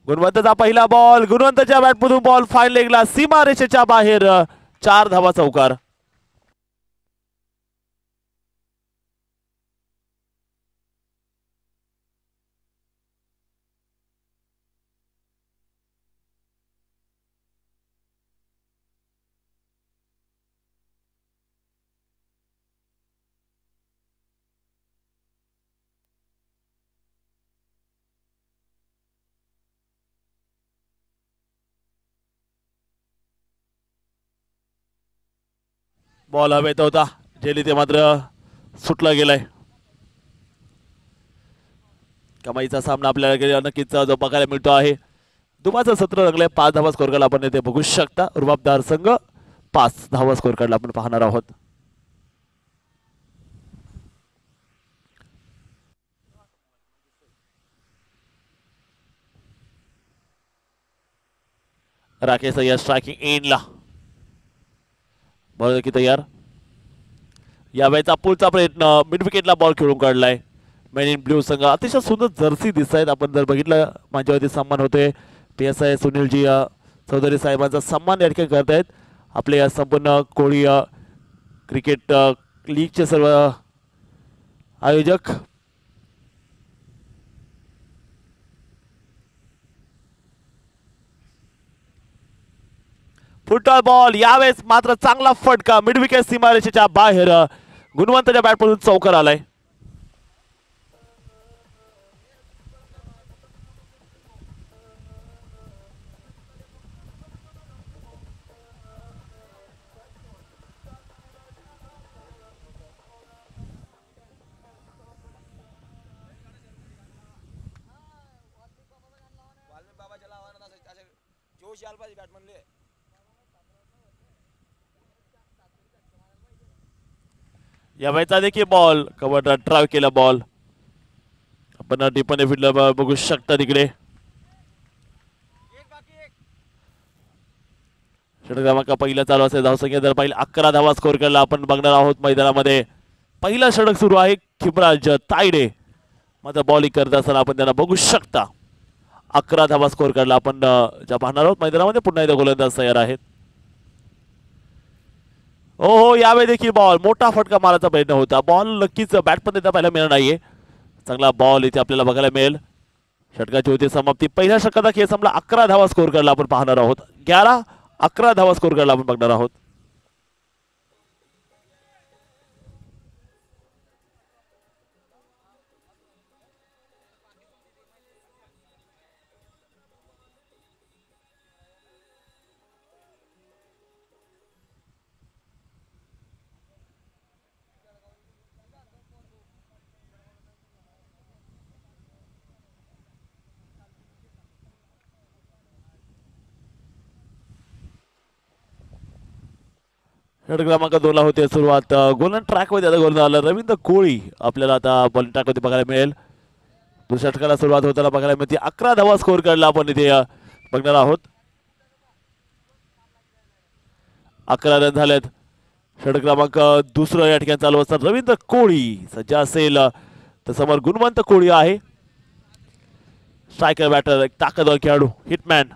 गुणवंतचा पहिला ball, गुणवंतच्या बॅटमधून ball fine लेगला सीमा रेषेच्या बाहेर, 4 धावा चौकार. बॉल हवेत होता, जेली ते मात्र सुटला गेलाय. कमाईचा सामना आपल्याला नक्कीच जो बघायला मिळतो आहे. दुमाचं सत्र रंगलंय. 5 धावा स्कोर काढला आपण इथे बघू शकता. रुबाबदार संघ 5 धावा स्कोर काढला आपण पाहणार आहोत. राकेश अय्यर स्ट्रायकिंग एंडला, बरोबर की तयार. यावेळेचा पुढचा प्रयत्न मिड विकेटला बॉल खेळून काढलाय. मेन इन ब्ल्यू संघ अतिशय सुंदर जर्सी दिसत आहेत. आपण जर बघितलं माझ्यावरती सन्मान होतोय. PSI सुनीलजी चौधरी साहेबांचा सन्मान या ठिकाणी करतायत. आपले संपूर्ण कोळी क्रिकेट लीगचे सर्व आयोजक. फुटबॉल बॉल यावेळेस मात्र चांगला फटका मिड विकेट सीमारेषेच्या बाहेर. गुणवंतच्या बॅटमधून चौकार आलाय. या वेळेचा देखील बॉल कव्हर ड्राइव्ह केला बॉल आपण डिपन फील्डला बघू शकता. तिकडे षटक क्रमांक पहिला चालू असेल. धावसंख्या जर पाहिजे 11 धावा स्कोर केला आपण बघणार आहोत मैदानामध्ये. पहिला षटक सुरू आहे. खिमराज तायडे मात्र बॉलिंग करत असताना आपण त्यांना बघू शकता. 11 धावा स्कोर काढला आपण ज्या पाहणार आहोत मैदानामध्ये. पुन्हा एकदा गोलंदाज तयार आहेत. हो यावेळी देखील बॉल मोठा फटका मारायचा प्रयत्न होता. बॉल नक्कीच बॅटमध्ये पाहायला मिळणार नाहीये. चांगला बॉल इथे आपल्याला बघायला मिळेल. षटकाची होती समाप्ती. पहिल्या षटकाचा खेळ संपला. 11 धावा स्कोर काढला आपण पाहणार आहोत. 11 धावा स्कोर काढला आपण बघणार आहोत. षटक क्रमांक 2 ला होते सुरुवात. गोलन ट्रॅक मध्ये आता गोलंदाज आला रवींद्र कोळी आपल्याला आता बॉलिंग ट्रॅक मध्ये बघायला मिळेल. दुसऱ्या षटकाला सुरुवात होताना बघायला मिळते. 11 धावा स्कोर काढला आपण इथे बघणार आहोत. 11 रन झालेत. षटक क्रमांक दुसरं या ठिकाणी चालू असतात. रवींद्र कोळी सज्ज असेल तर समोर गुणवंत कोळी आहे. स्ट्रायकर बॅटर एक ताकदवर खेळाडू हिटमॅन.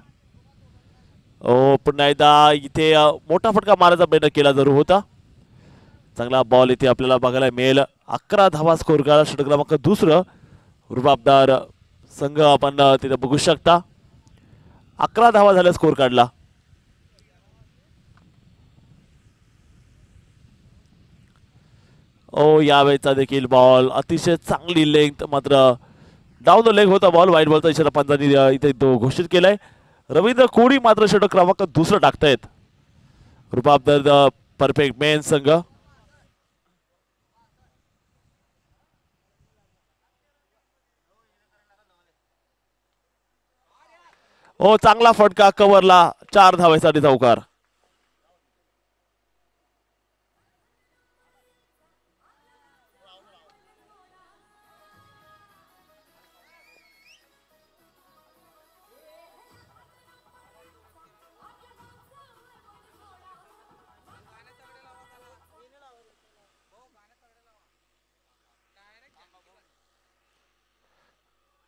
पुन्हा एकदा इथे मोठा फटका मारायचा प्रयत्न केला जरूर होता. चांगला बॉल इथे आपल्याला बघायला मिळेल. 11 धावा स्कोर काढला. षटक क्रमांक दुसरं रुबाबदार संघ आपण तिथे बघू शकता. 11 धावा झाल्या स्कोर काढला. यावेळेचा देखील बॉल अतिशय चांगली लेंथ मात्र डाऊन द लेग होता बॉल. वाईट बॉलचा इशारा पंचांनी इथे तो घोषित केलाय. रवींद्र कोळी मात्र षटक क्रमांक दुसरं टाकतायत. रुबाबदार परफेक्ट मेन संघ. चांगला फटका कव्हरला. 4 धावेसाठी चौकार.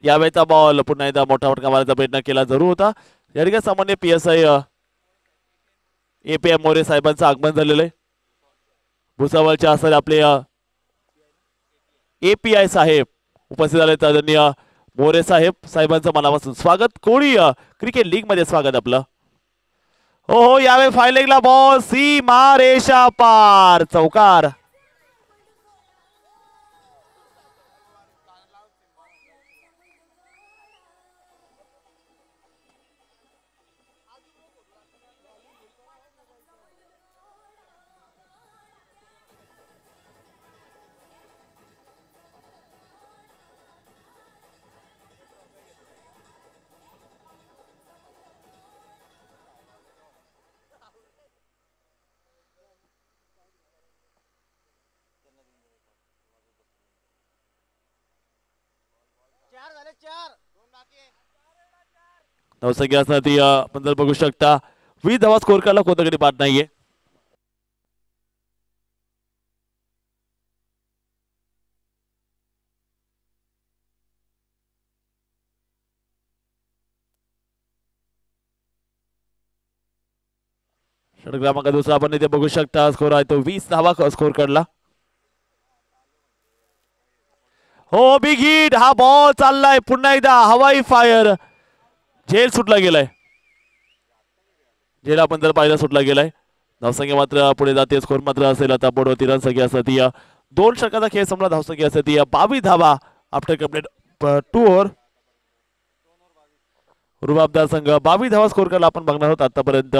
यावेळेचा बॉल पुन्हा एकदा मोठा फटका मारायचा प्रयत्न केला जरूर होता. या ठिकाणी सामान्य PSI API मोरे साहेबांचं आगमन झालेलं आहे. भुसावळच्या असणारे आपले API साहेब उपस्थित झाले. आदरणीय मोरे साहेबांचं मनापासून स्वागत. कोळी क्रिकेट लीग मध्ये स्वागत आपलं. हो यावेळी फायलेगला बॉल सीमा रेषा पार चौकार. नवसंख्या असणार आपण जर बघू शकता 20 धावा स्कोर करायला कोणत्याकडे बाद नाहीये. षटक क्रमांक दुसरा आपण इथे बघू शकता स्कोर आहे तो 20 धावा स्कोर काढला. हो बिग हिट. हा बॉल चाललाय पुन्हा एकदा हवाई फायर. झेल सुटला गेलाय. झेल आपण जर पाहिला सुटला गेलाय. धावसंख्या मात्र पुढे जाते. स्कोर मात्र असेल आता बोर्डवरती रन संख्या असते 2 षटकाचा खेळ संपला. धावसंख्या असते 22 धावा आफ्टर कंप्लीट 2 ओव्हर. रुबाबदार संघ 22 धावा स्कोर करायला आपण बघणार आहोत. आतापर्यंत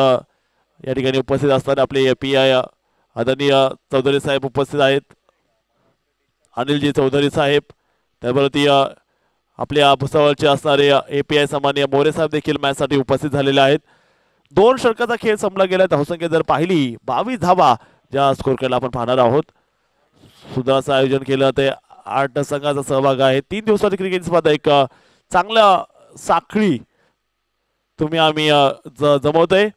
या ठिकाणी उपस्थित असताना आपले PI आदरणीय चौधरी साहेब उपस्थित आहेत. अनिलजी चौधरी साहेब त्याबरोबर आपल्या भुसावळचे असणारे API सामान्य मोरे साहेब देखील मॅच साठी उपस्थित झालेले आहेत. 2 षटकाचा खेळ संपला गेला. धावसंख्या जर पाहिली 22 धावा ज्या स्कोर करायला आपण पाहणार आहोत. सुंदर आयोजन केलं ते 8 संघाचा सहभाग आहे. 3 दिवसाची क्रिकेट स्पर्धा एक चांगला साखळी तुम्ही आम्ही जमवतोय.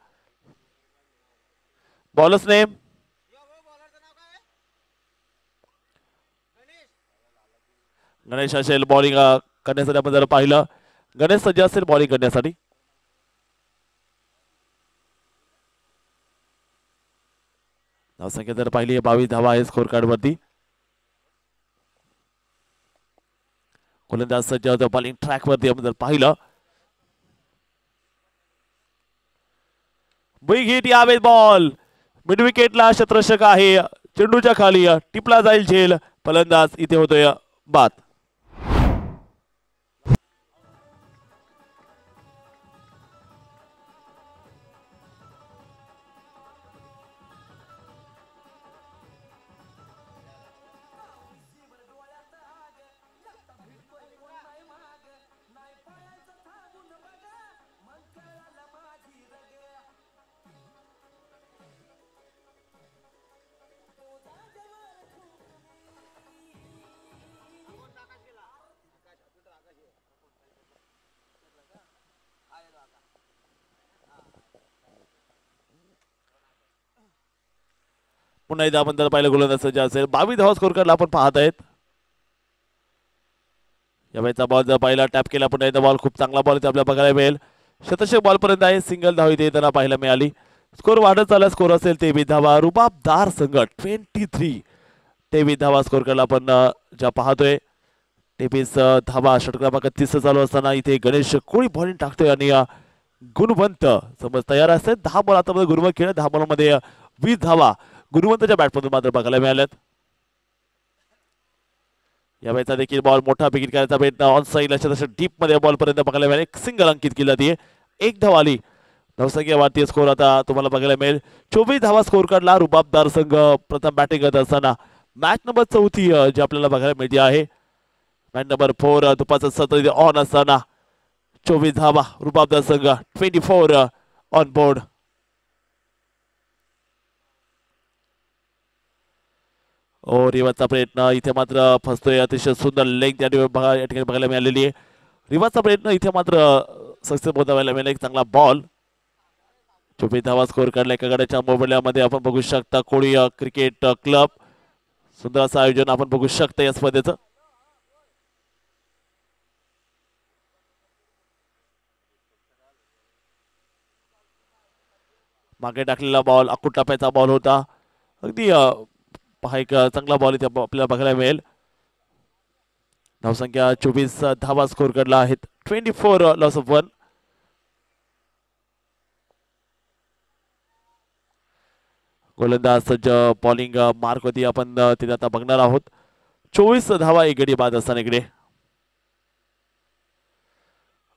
बॉलर्स नेम गणेश असेल बॉलिंग करण्यासाठी. आपण जर पाहिलं गणेश सज्ज असेल बॉलिंग करण्यासाठी. धावसंख्या जर पाहिली 22 धावा आहे स्कोर कार्ड वरती. गोलंदाज सज्ज होता बॉलिंग ट्रॅक वरती. आपण जर पाहिलं बिग हिट. यावेळी बॉल मिड विकेटला क्षेत्ररक्षक आहे. चेंडूच्या खाली टिपला जाईल झेल. फलंदाज इथे होतोय बाद. पुन्हा एकदा आपण जर पाहिलं गोलंदाज सज्ज असेल 22 धावा स्कोर काढला आपण पाहत आहेत. यावेळेचा बॉल जर पाहिला टॅप केला पुन्हा एकदा बॉल खूप चांगला बॉल आपल्याला बघायला मिळेल. शतशः बॉल पर्यंत आहे. सिंगल धाव इथे येताना पाहायला मिळाली. स्कोर वाढत चालला. स्कोर असेल 23 धावा. रुबाबदार संघ 23 धावा स्कोर काढला आपण ज्या पाहतोय. 23 धावा. षटक क्रमांक 30 चालू असताना इथे गणेश कोळी बॉलिंग टाकतोय आणि गुणवंत समज तयार असते. 10 बॉल आता गुणवंत खेळ. 10 बॉलमध्ये 20 धावा गुणवंतच्या बॅटमधून मात्र बघायला मिळाल्यात. यावेळेचा देखील बॉल मोठा बिगिट करायचा प्रयत्न ऑन साईड तसं डीप मध्ये बॉल पर्यंत बघायला मिळाले. सिंगल अंकित केली जाते. 1 धाव आली. धावसंख्या वाढती. स्कोर आता तुम्हाला बघायला मिळेल 24 धावा स्कोर काढला. रुबाबदार संघ प्रथम बॅटिंग करत असताना मॅच नंबर 4 जी आपल्याला बघायला मिळते आहे. मॅच नंबर 4 दुपारचं सत्र ऑन असताना 24 धावा. रुबाबदार संघ 24 ऑन बोर्ड. रिवाजचा प्रयत्न इथे मात्र फसतोय. अतिशय सुंदर लेग या ठिकाणी बघायला मिळालेली आहे. रिवाजचा प्रयत्न इथे मात्र सक्सेस बघायला मिळाला. एक चांगला बॉल. 24 धावा स्कोर काढला एका गड्याच्या मोबदल्यामध्ये. आपण बघू शकता कोळी क्रिकेट क्लब सुंदर असं आयोजन आपण बघू शकता या स्पर्धेचं. मागे टाकलेला बॉल अकुट टप्प्याचा बॉल होता. अगदी पहा एक चांगला बॉल इथे आपल्याला बघायला मिळेल. धावसंख्या 24 धावा स्कोर करला आहेत. 24 लॉस ऑफ 1. गोलंदाज सज्ज बॉलिंग मार्क होती आपण तिथे आता बघणार आहोत. 24 धावा एक गडी बाद असताना इकडे.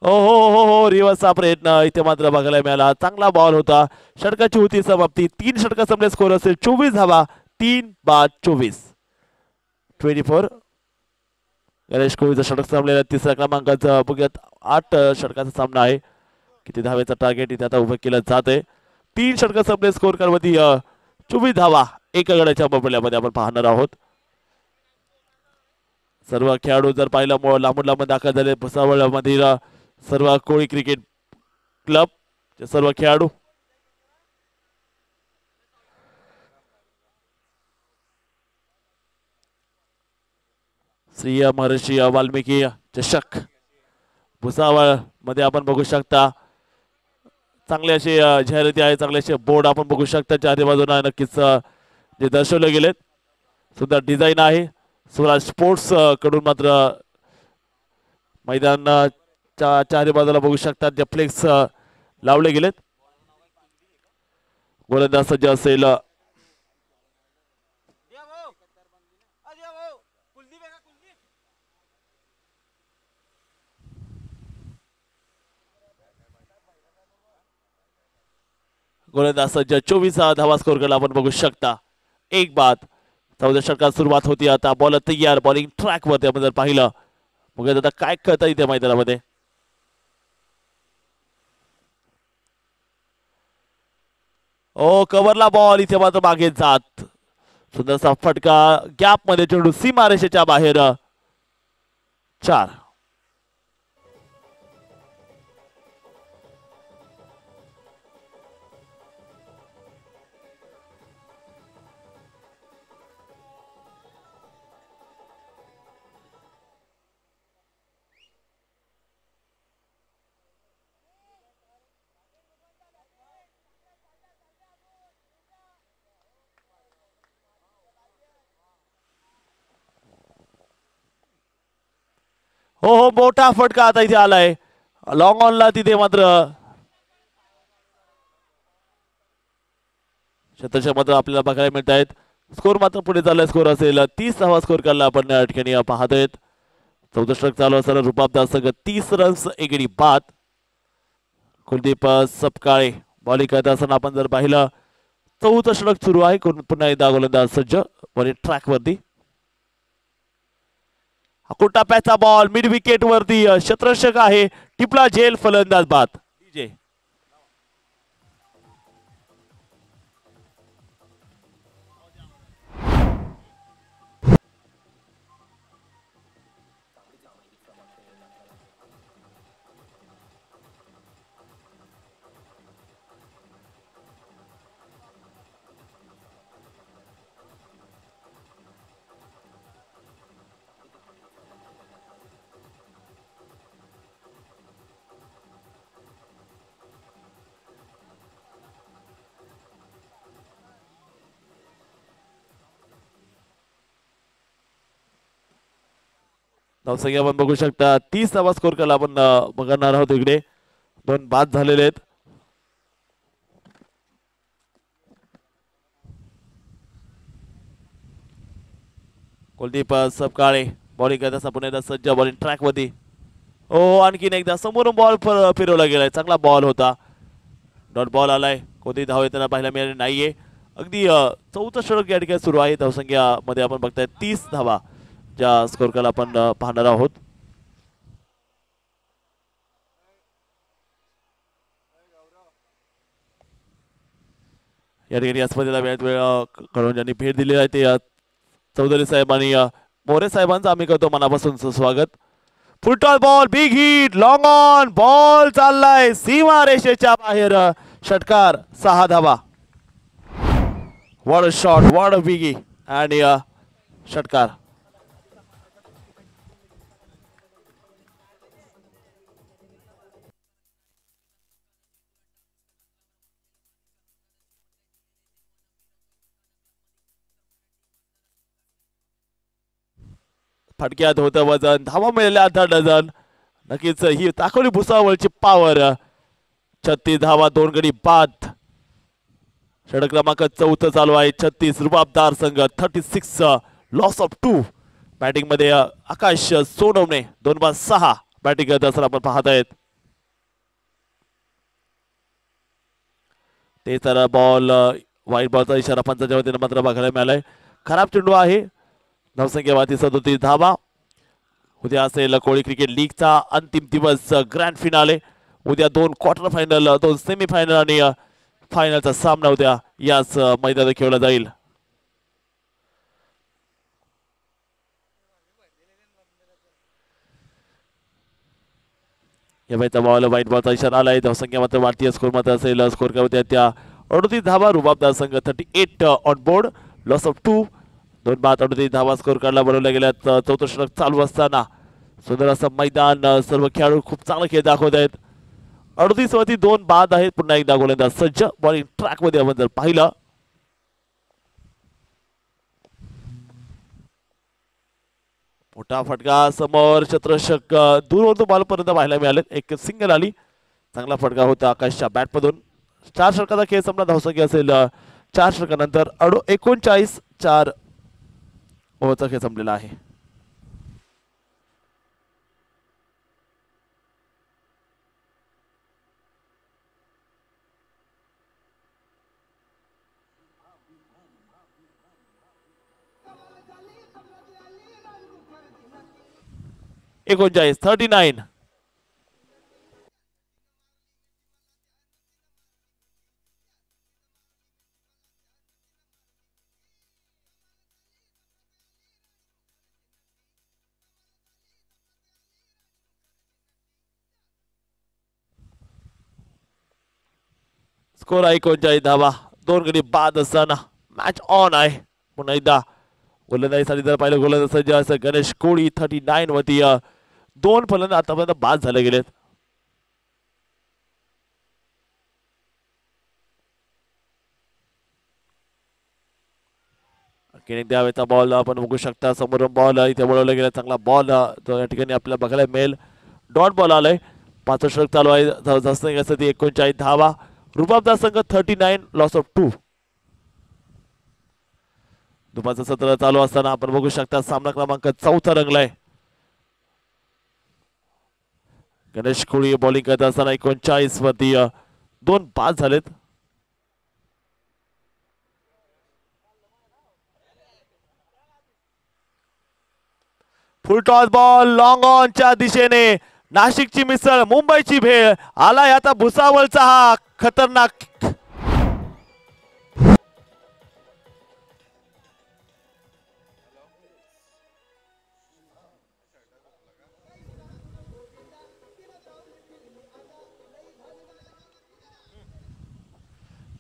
हो हो हो हो रिव्हर्सचा प्रयत्न इथे मात्र बघायला मिळाला. चांगला बॉल होता. षटकाची होती समाप्ती. 3 षटक संपले. स्कोर असेल 24 धावा. 3 बाद 24. 24. गणेश कोहलीचं षटक संपलेलं. तिसऱ्या क्रमांकाचं बघूयात. 8 षटकाचा सामना आहे. किती धावेचं टार्गेट इथे आता उभं केलं जात आहे. 3 षटक संपले. स्कोर करवती 24 धावा एका गड्याच्या बबल्यामध्ये आपण पाहणार आहोत. सर्व खेळाडू जर पाहिलं लांबून लांबून दाखल झाले भुसावळ मधील सर्व कोळी क्रिकेट क्लब सर्व खेळाडू. श्री महर्षी वाल्मिकी चषक भुसावळ मध्ये आपण बघू शकता. चांगले असे जाहिराती आहे. चांगले असे बोर्ड आपण बघू शकता. चारी बाजूला नक्कीच जे दर्शवले गेलेत. सुंदर डिझाईन आहे. स्वराज स्पोर्ट्स कडून मात्र मैदानाच्या चारी बाजूला बघू शकतात जे फ्लेक्स लावले गेलेत. गोलंदाज सज्ज असेल. गोलंदाज सज्ज 24 धावा स्कोर केला आपण बघू शकता. एक बाद. 14 षटकात सुरुवात होती. आता बॉल तयार. बॉलिंग ट्रॅक वरती आपण जर पाहिलं बघा आता काय करता इथे मैदानामध्ये. ओ कव्हरला बॉल इथे मात्र मागे जात. सुंदरसा फटका गॅप मध्ये चेंडू सीमारेषेच्या बाहेर. 4. हो हो मोठा फटका आता इथे आलाय. लॉंग ऑनला तिथे मात्र शतशः मात्र आपल्याला बघायला मिळत आहेत. स्कोर मात्र पुढे चाललाय. स्कोर असेल 30 धावा स्कोर करला आपण या ठिकाणी पाहतोय. 14 षटक चालू असताना रुपाबदार संघ 30 रन्स एकेडी बाद. कुलदीप सपकाळे बॉलिंग करत असताना आपण जर पाहिलं 14 षटक सुरू आहे. पुन्हा एकदा गोलंदाज सज्ज बॉलिंग ट्रॅक वरती. टप्प्याचा बॉल मिड विकेट वरती शतरक्षक आहे. टिपला झेल फलंदाज बाद. डीजे धावसंख्या आपण बघू शकता 30 धावा स्कोर केला आपण बघणार आहोत. इकडे 2 बाद झालेले आहेत. कुलदीप सपकाळे बॉलिंग करत असताना पुन्हा एकदा सज्ज बॉलिंग ट्रॅक वरती. हो आणखीन एकदा समोरून बॉल फिरवला गेलाय. चांगला बॉल होता. डॉट बॉल आलाय. कोणती धाव येताना पाहायला मिळाली नाहीये. अगदी 14 षटक या ठिकाणी सुरू आहे. धावसंख्या मध्ये आपण बघताय 30 धावा ज्या स्कोर केला आपण पाहणार आहोत. या ठिकाणी या स्पर्धेला वेळात वेळ करून ज्यांनी भेट दिली आहे ते चौधरी साहेब आणि मोरे साहेबांचं आम्ही करतो मनापासून स्वागत. Football ball big hit long on ball चाललाय सीमा रेषेच्या बाहेर. षटकार 6 धावा. What a shot what a biggie आणि षटकार. फटक्यात होतं वजन, धावा मिळाल्या अर्धा डझन. नक्कीच ही दाखवली भुसावळची पॉवर. 36 धावा, 2 गडी बाद. षटक क्रमांक 4 चालू आहे. 36 रुबाबदार संघ, 36 लॉस ऑफ 2. बॅटिंग मध्ये आकाश सोनवणे 2 बाद 6 बॅटिंग करत असताना आपण पाहत आहेत. ते तर बॉल वाईट बॉलचा इशारा पंचाच्या वतीने मात्र बघायला मिळालाय. खराब चेंडू आहे. धावसंख्येवरती 37 धावा. उद्या असेल कोळी क्रिकेट लीगचा अंतिम दिवस, ग्रँड फिनाले. उद्या 2 क्वार्टर फायनल, 2 सेमी फायनल आणि फायनलचा सामना उद्या याच मैदानात खेळला जाईल. या वेळेचा बॉल वाईट बॉलचा इशारा आलाय. धावसंख्या मात्र वाढती. स्कोर मात्र असेल स्कोर काय होत्या त्या 38 धावा. रुबाबदार संघ 38 ऑन बोर्ड, लॉस ऑफ 2. 2 बाद 38 धावा स्कोर काढला. बनवल्या गेल्यात. चौथं षटक चालू असताना सुंदर असं मैदान. सर्व खेळाडू खूप चांगला खेळ दाखवत आहेत. 38 वरती 2 बाद आहेत. पुन्हा एकदा गोलंदाज सज्ज. बॉलिंग ट्रॅक मध्ये आपण जर पाहिलं मोठा फटका समोर, क्षेत्ररक्षक दूर होतो बॉलपर्यंत पाहायला मिळाले. एक सिंगल आली. चांगला फटका होता आकाशच्या बॅटमधून. 4 षटकाचा खेळ संपला. धावसंख्या असेल 4 षटकानंतर 39 4 ओव्हरचा खेळ संपलेला आहे. एकोणचाळीस 39. स्कोर आहे 39 धावा. 2 गडी बाद असताना मॅच ऑन आहे. पुन्हा एकदा गोलंदाजीसाठी जर पाहिलं गोलंदाज असं गणेश कोळी 39 वरती 2 फलंदाज आतापर्यंत बाद झाले गेलेत. द्यावेचा बॉल आपण बघू शकता. समोरून बॉल इथे वळवला गेला. चांगला बॉल या ठिकाणी आपल्याला बघायला मिळेल. डॉट बॉल आलाय. 5 षटक चालू आहे. 39 धावा. रुबाबदार संघ 39 लॉस ऑफ 2. दुपारचं सत्र चालू असताना आपण बघू शकता सामना क्रमांक 4 रंगलाय. गणेश कोळी बॉलिंग करत असताना 39 वरती 2 बाद झालेत. फुल टॉस बॉल लॉंग ऑनच्या दिशेने. नाशिकची मिसळ, मुंबईची भेळ. आलाय आता भुसावळचा हा खतरनाक.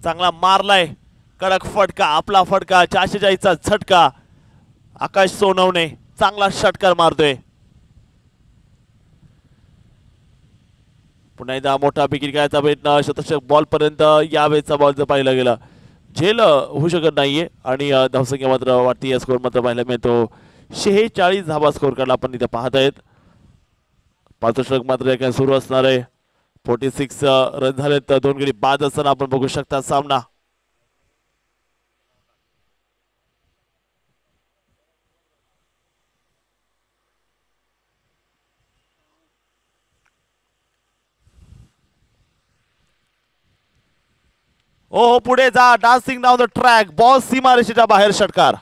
चांगला मारलाय. कडक फटका. आपला फटका. 440चा झटका. आकाश सोनवणे चांगला षटकार मारतोय. पुन्हा एकदा मोठा विकेट घ्यायचा प्रयत्न. शतक बॉल पर्यंत यावेळेचा बॉल जर पाहिला गेला झेल होऊ शकत नाहीये. आणि धावसंख्या मात्र वाटती. स्कोर मात्र पाहायला मिळतो 46 धावा स्कोर काढला आपण इथे पाहत आहेत. 5 षटक मात्र सुरू असणार आहे. 46 रन झालेत. 2 गडी बाद असताना आपण बघू शकता सामना. ओ पुढे जा. Dancing down the track. Ball सीमारेषेच्या बाहेर. षटकार.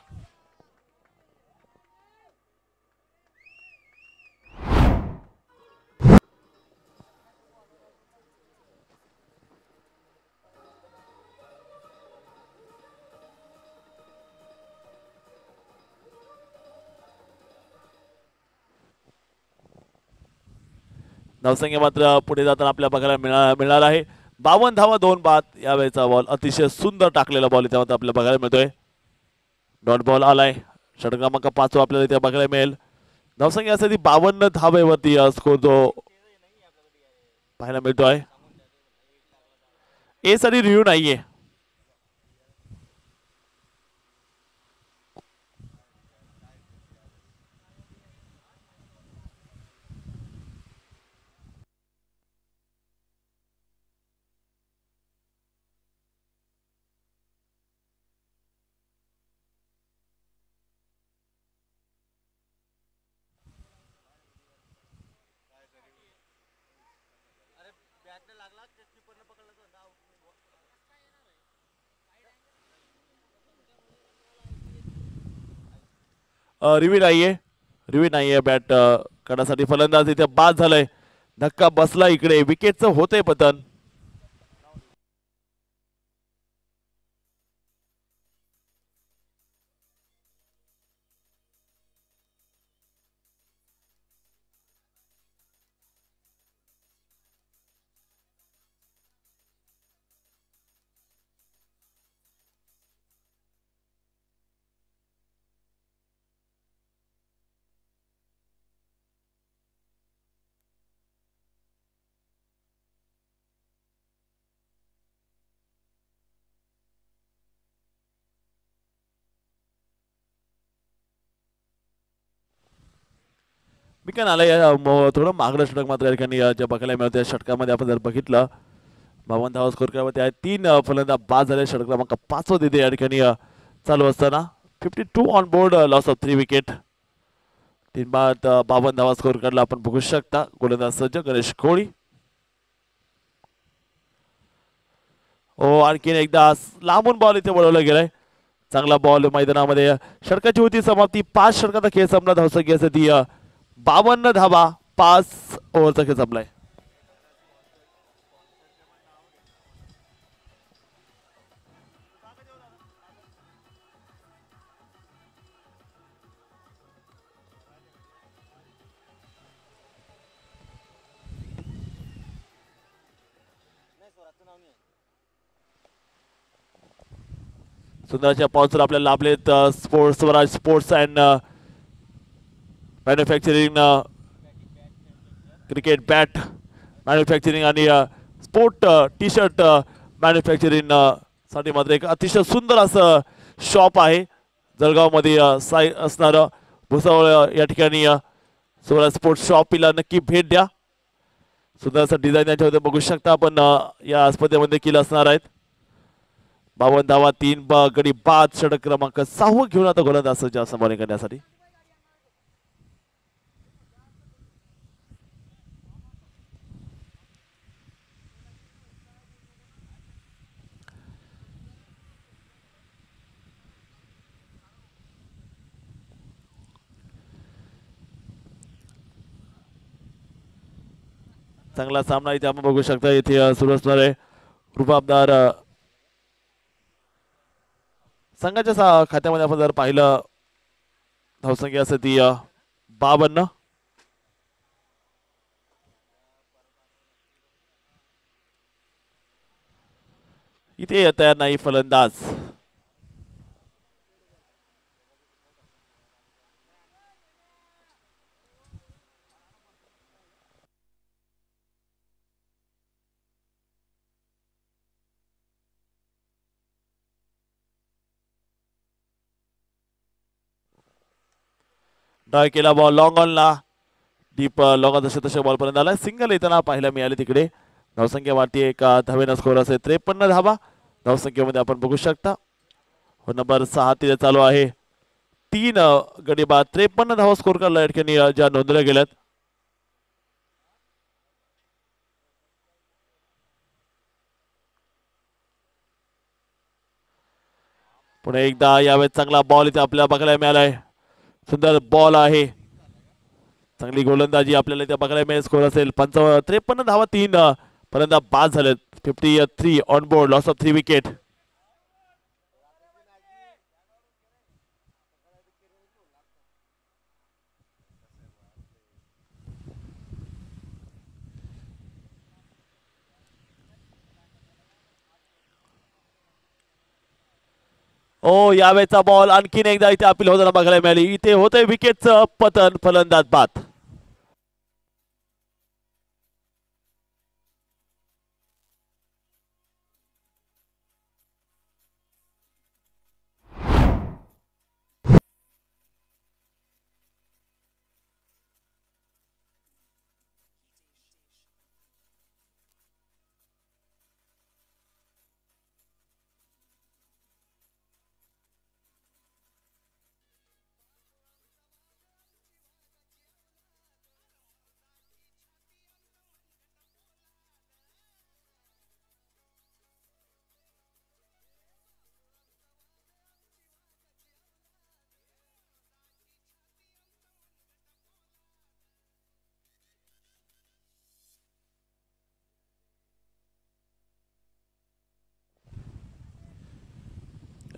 धावसंख्या मात्र पुढे जाताना आपल्याला बघायला मिळणार आहे. 52 धावा 2 बाद. यावेळेचा बॉल अतिशय सुंदर टाकलेला बॉल इथे आपल्याला बघायला मिळतोय. डॉट बॉल आलाय. षटक क्रमांक 5 आपल्याला इथे बघायला मिळेल. धावसंख्या असेल 52 धावेवरती स्कोर जो पाहायला मिळतोय. ए साठी रिव्ह्यू नाहीये. रिव्ही नाहीये बॅट करण्यासाठी. फलंदाज इथे बाद झालाय. धक्का बसला इकडे. विकेटचं होतंय पतन. विकेट आलाय. थोडं मागलं षटक मात्र या ठिकाणी जे बघायला मिळतं. षटकामध्ये आपण जर बघितलं 52 धावा स्कोर करावं आहे. 3 फलंदाज बाद झाले. षटक क्रमांक 5 तिथे या ठिकाणी चालू असताना 52 on board. Loss of 3 wicket. 3 बाद 52 धावा स्कोर करला आपण बघू शकता. गोलंदाज सज्ज गणेश कोळी. आणखीन एकदा लांबून बॉल इथे वळवला गेलाय. चांगला बॉल मैदानामध्ये. षटकाची होती समाप्ती. 5 षटकाचा खेळ संपला. धावसंख्या ती 52 धावा. 5 ओव्हरचा खेळ संपलाय. सुंदरच्या पावसावर आपल्याला लाभलेत sports Swaraj sports and manufacturing cricket bat manufacturing आणि स्पोर्ट टी शर्ट मॅन्युफॅक्चरिंग साठी मात्र एक अतिशय सुंदर असं शॉप आहे. जळगावमध्ये साई असणारं भुसावळ या ठिकाणी स्वराज स्पोर्ट्स शॉपला नक्की भेट द्या. सुंदर असं डिझाईन त्याच्यामध्ये बघू शकता आपण या स्पर्धेमध्ये केलं असणार आहेत. 52 धावा 3 गडी बाद. षटक क्रमांक 6 घेऊन आता गोलंदाजाच्या संभाळणी करण्यासाठी. चांगला सामना इथे आपण बघू शकता. इथे सुरू असणार आहे. रुबाबदार संघाच्या खात्यामध्ये आपण जर पाहिलं धावसंख्या असते ती 52. इथे तयार नाही फलंदाज. डाय केला बॉल लॉंग ऑनला. डीप लॉंग ऑन तसे बॉल पर्यंत आला. सिंगल येताना पाहायला मिळाले तिकडे. धावसंख्या वाढती. एक धावेनं स्कोर असेल 53 धावा धावसंख्येमध्ये आपण बघू शकता. नंबर 6 तिथे चालू आहे. 3 गडी बाद. 53 धावा स्कोर करला या ठिकाणी ज्या नोंदवल्या गेल्यात. पुन्हा एकदा यावेळेस चांगला बॉल इथे आपल्याला बघायला मिळालाय. सुंदर बॉल आहे. चांगली गोलंदाजी आपल्याला इथे बघायला मिळेल. स्कोर असेल 53 धावा 3 पर्यंत बाद झालेत. 53 on board. Loss of 3 wicket. यावेळेचा बॉल आणखीन एकदा इथे अपील होताना बघायला मिळाली. इथे होतंय विकेटचं पतन. फलंदाज बाद.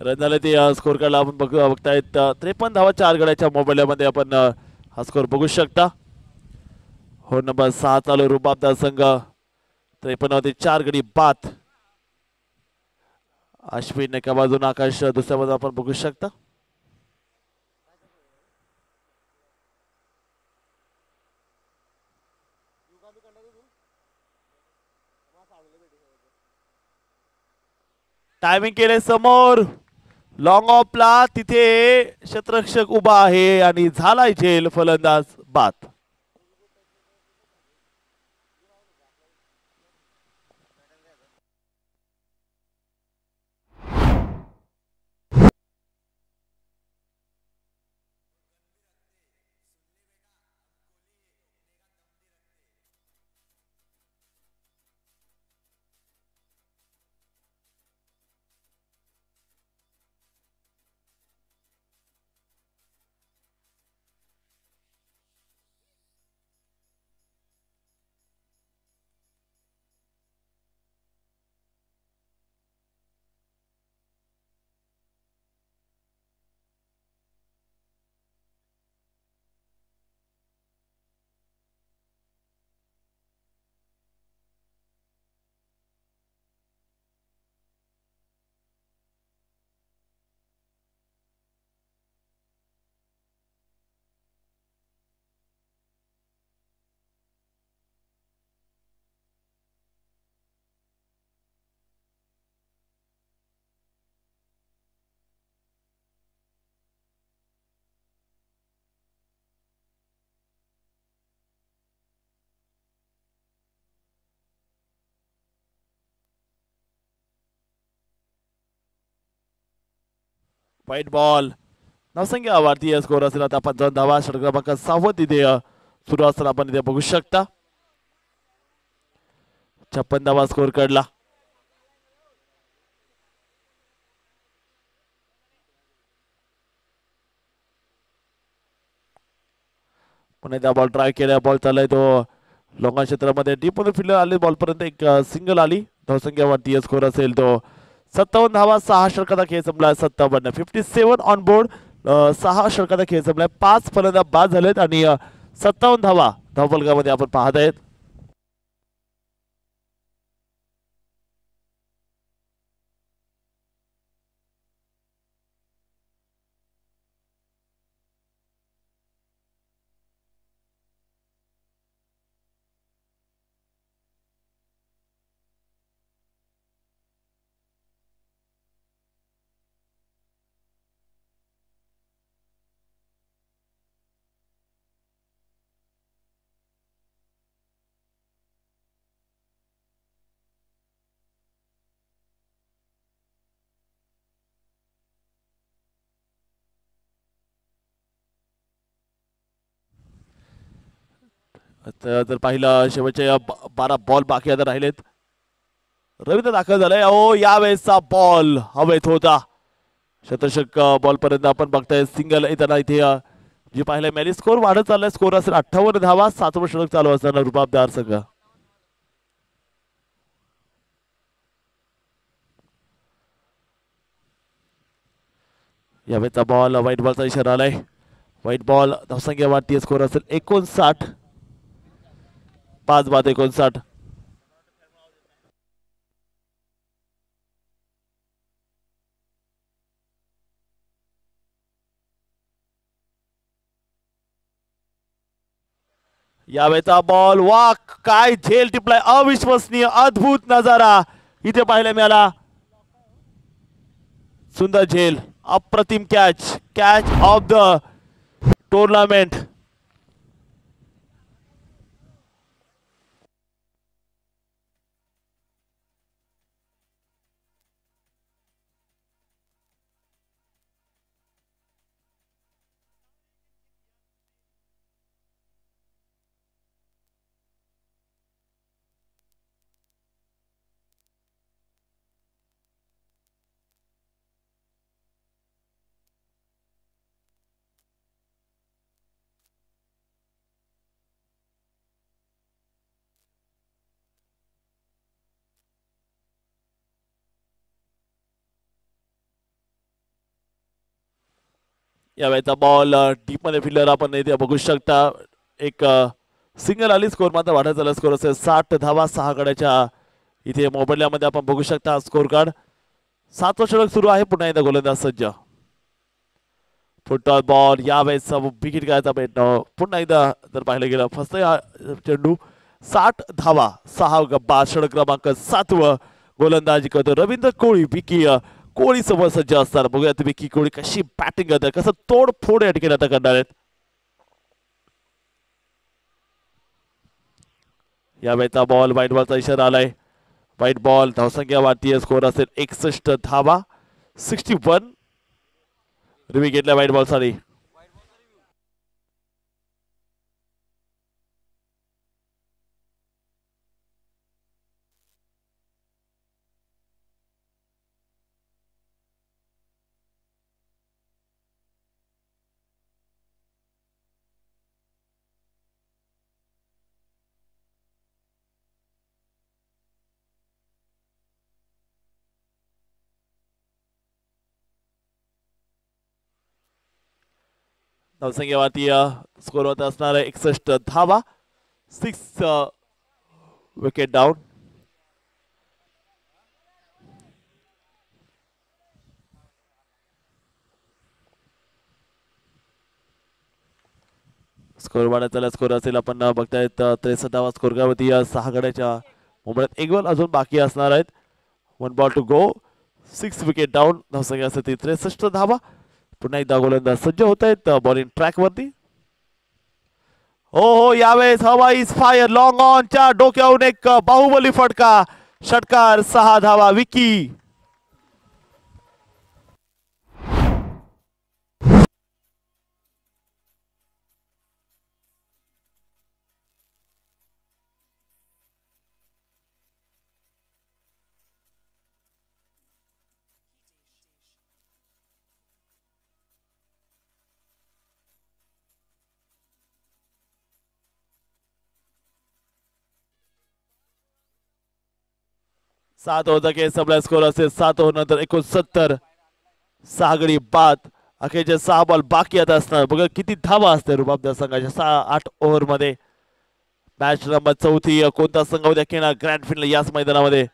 रन झाले ते स्कोर कार्डला आपण बघतायत 53 धावा 4 गड्याच्या मोबाईलमध्ये आपण हा स्कोर बघू शकता. हो नंबर 6 चालू रुबाबदार संघ 53 मध्ये 4 गडी बाद. अश्विन एका बाजून आकाश दुसऱ्या बाजूला आपण बघू शकता. टायमिंग केले समोर लॉंग ऑफला तिथे क्षेत्ररक्षक उभा आहे आणि झालाय झेल फलंदाज बाद. व्हाईट बॉल नवसंख्या भारतीय स्कोर असेल आता 55 धावा. षटक क्रमांक 6 तिथे सुरू असताना आपण इथे बघू शकता. 56 धावा स्कोर काढला. पुन्हा एकदा बॉल ट्राय केला. बॉल चाललाय तो लोंगा क्षेत्रामध्ये डीप मध्ये फिल्डर आले. बॉल पर्यंत एक सिंगल आली. धावसंख्या भारतीय स्कोर असेल तो 57 धावा. 6 षटकाचा खेळ संपला. 57 57 ऑन बोर्ड. 6 षटकाचा खेळ संपलाय. 5 फलंदाज बाद झालेत आणि 57 धावा धावफलकामध्ये आपण पाहत आहेत. जर पाहिलं शेवटचे 12 बॉल बाकी आता राहिलेत. रवींद्र दाखल झालाय. ओ यावेळेसचा बॉल हवेत होता. शतषक बॉल पर्यंत आपण बघताय. सिंगल येताना इथे जी पाहिलं मॅली स्कोर वाढत चाललाय. स्कोर असेल 58 धावा. 7 षटक चालू असताना रुबाबदार संघ. यावेळेचा बॉल व्हाईट बॉलचा इशारा आलाय. व्हाईट बॉल धावसंख्या वाढती. स्कोर असेल 59. 5 बाद 59. यावेळेचा बॉल वाक काय झेल टिपलाय. अविश्वसनीय अद्भुत नजारा इथे पाहायला मिळाला. सुंदर झेल. अप्रतिम catch. Catch of the tournament. यावेळेचा बॉल डीप मध्ये फिल्डर आपण इथे बघू शकता. एक सिंगल आली, स्कोर मात्र वाढत झाला. स्कोर असेल 60 धावा 6 गड्याच्या इथे मोबाईलमध्ये आपण बघू शकता स्कोर कार्ड. 7वा षटक सुरू आहे. पुन्हा एकदा गोलंदाज सज्ज. फुटबॉल बॉल यावेळेस विकेट घ्यायचा प्रयत्न पुन्हा एकदा जर पाहिलं गेलं फक्त हा चेंडू. 60 धावा 6 गब्बा. षटक क्रमांक 7व गोलंदाजी करतो रवींद्र कोळी. विकी कोळी समोर सज्ज असताना बघूयात विकी कोळी कशी बॅटिंग करते, कसं तोडफोड या ठिकाणी आता करणार आहेत. यावेळेचा बॉल व्हाईट बॉलचा इशारा आलाय. White ball. धावसंख्या वाढतीये. स्कोर असेल 61 धावा 61. रिव्ही घेतल्या व्हाईट बॉल साठी. धावसंख्या वाढती. स्कोर होत असणार आहे 61 धावा 6 विकेट डाऊन. स्कोर वाढत झाला. स्कोर असेल आपण बघतायत 63 धावा स्कोर वरती 6 गड्याच्या मुंबईत. एक बॉल अजून बाकी असणार आहेत. 1 ball to go. 6 wicket down. धावसंख्या असेल 63 धावा. पुन्हा एकदा गोलंदाज सज्ज होत आहेत बॉलिंग ट्रॅक वरती. हो यावेळेस हवा इज फायर. लॉंग ऑनच्या डोक्यावरून एक बाहुबली फटका. षटकार 6 धावा. विकी. सात ओव्हरचा खेळ संपला. स्कोर असेल 7 ओव्हर नंतर 69. 6 गडी बाद. अखेरचे 6 बॉल बाकी आता असणार. बघा किती धावा असते रुबाबदार संघाच्या 8 ओव्हर मध्ये. मॅच नंबर 4 कोणता संघ उद्या खेळणार ग्रँड फिनाले याच मैदानामध्ये.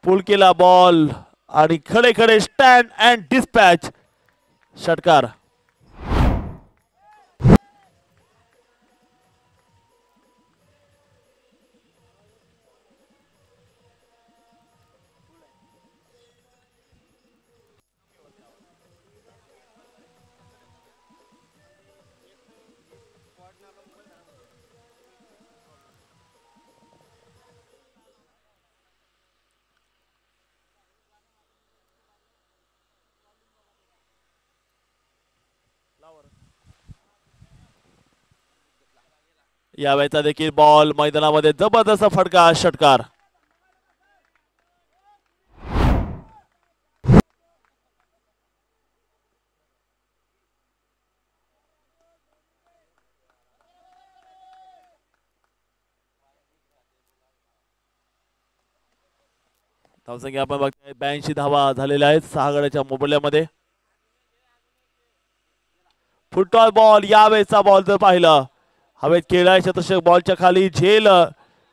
पुल केला बॉल आणि खडे खडे स्टँड अँड डिस्पॅच. षटकार. यावेळेचा देखील बॉल मैदानामध्ये जबरदस्त फटका. षटकार. धावसंख्या आपण बघताय 82 धावा झालेल्या आहेत 6 गड्याच्या मोबदल्यामध्ये. Football ball. यावेळेचा बॉल जर पाहिलं हवेत खेळाय शतशक बॉलच्या खाली झेल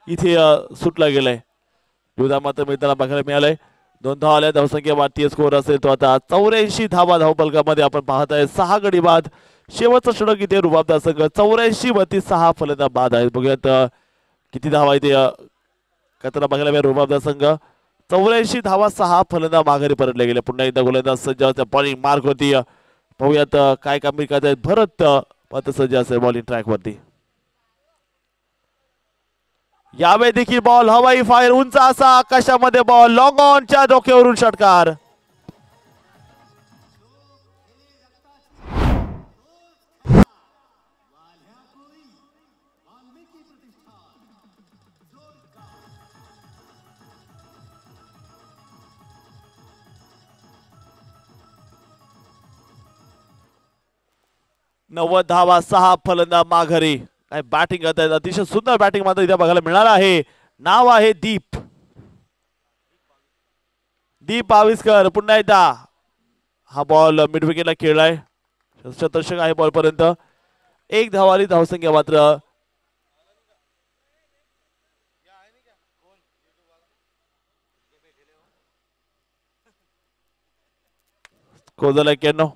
इथे सुटला गेलाय. युद्धा मात्र मिळताना बघायला मिळालंय. 2 धावा आल्या. धावसंख्या वाढतीय. स्कोर असेल तो आता 84 धावा धावफलकामध्ये आपण पाहत आहे. 6 गडी बाद. शेवटचा षटक इथे रुबाबदार संघ 84 वरती 6 फलंदाज बाद आहेत. बघूयात किती धावा इथे करताना बघायला मिळाला रुबाबदार संघ. 84 धावा 6 फलंदाज माघारी परतले गेले. पुन्हा एकदा गोलंदाज सज्ज बॉलिंग मार्क होती. पाहूयात काय कामगिरी करत आहेत भरत. मात्र सज्ज असेल बॉलिंग ट्रॅक वरती. यावेळी देखील बॉल हवाई फायर उंच असा आकाशामध्ये बॉल लॉंग ऑनच्या डोक्यावरून षटकार. नव्वद धावा 6 फलंदाज माघारी. काय बॅटिंग करत आहेत, अतिशय सुंदर बॅटिंग मात्र इथे बघायला मिळणार आहे. नाव आहे दीप आविष्कर. पुन्हा एकदा हा बॉल मिड विकेटला खेळलाय. शतशतक आहे बॉल पर्यंत. एक धावाली धावसंख्या मात्र कोजल 91.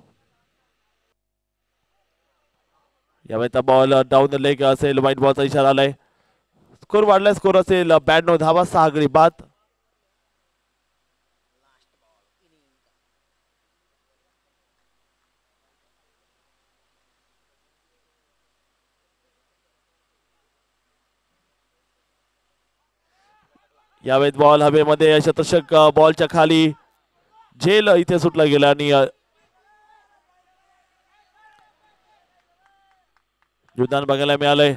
यावेळेचा बॉल डाऊन लेग असेल, वाईट बॉलचा इशारा आलाय. स्कोर वाढलाय, स्कोर असेल 92 धावा 6 गडी बाद. यावेळेस बॉल हवेमध्ये शतशक बॉलच्या खाली झेल इथे सुटला गेला आणि युद्धान बघायला मिळालंय.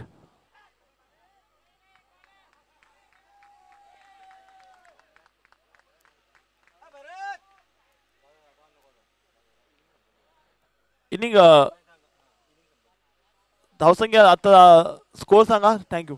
इनिंग धावसंख्या आता स्कोर सांगा. थँक्यू.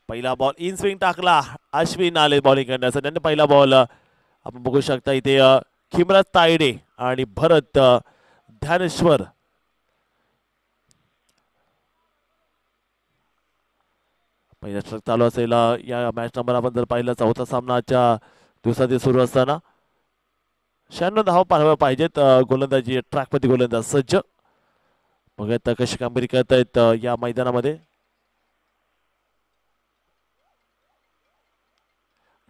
पहिला बॉल इन स्विंग टाकला, अश्विन आले बॉलिंग करण्यासाठी. त्यांनी पहिला बॉल आपण बघू शकता इथे खिमराज तायडे आणि भरत ध्यानेश्वर पहिला स्ट्रोक चालू असेल या मॅच नंबर आपण जर पाहिलं चौथा सामनाच्या दिवसातील सुरू असताना 96 धावा पाहायला पाहिजेत. गोलंदाजी ट्रॅकमध्ये गोलंदाज सज्ज. बघूयात कशी कामगिरी करतायत या मैदानामध्ये.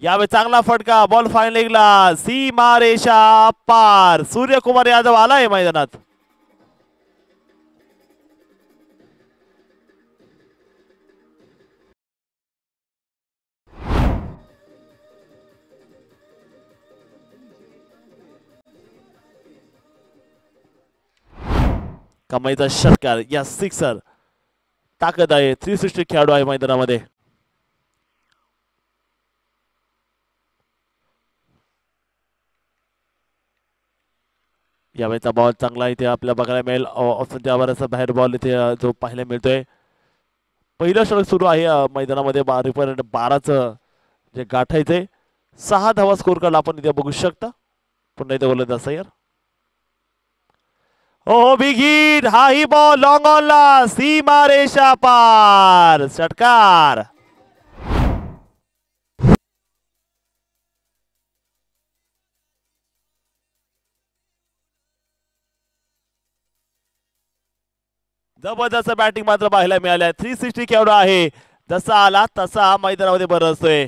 यावेळी चांगला फटका, बॉल फाईन लेगला, सीमा रेषा पार. सूर्यकुमार यादव आलाय मैदानात. कमाईचा षटकार, या सिक्सर. ताकद आहे, 360 खेळाडू आहे मैदानामध्ये. यावेळेचा बॉल चांगला इथे आपल्याला बघायला मिळेल. ऑप्शनच्या आवाराचा बाहेर बॉल इथे जो पाहायला मिळतोय. पहिलं षटक सुरू आहे मैदानामध्ये. 12चं जे गाठायचंय. 6 धावा स्कोर काढला आपण इथे बघू शकता. पुन्हा इथे गोलंदाज सय्यर. हो बिग हिट, हा ही बॉल लॉंग ऑनला, सीमा रेषा पार. षटकार. जबरदस्त बॅटिंग मात्र पाहायला मिळाल्या. 360 खेळाडू आहे. जसा आला तसा मैदानामध्ये बरसतोय.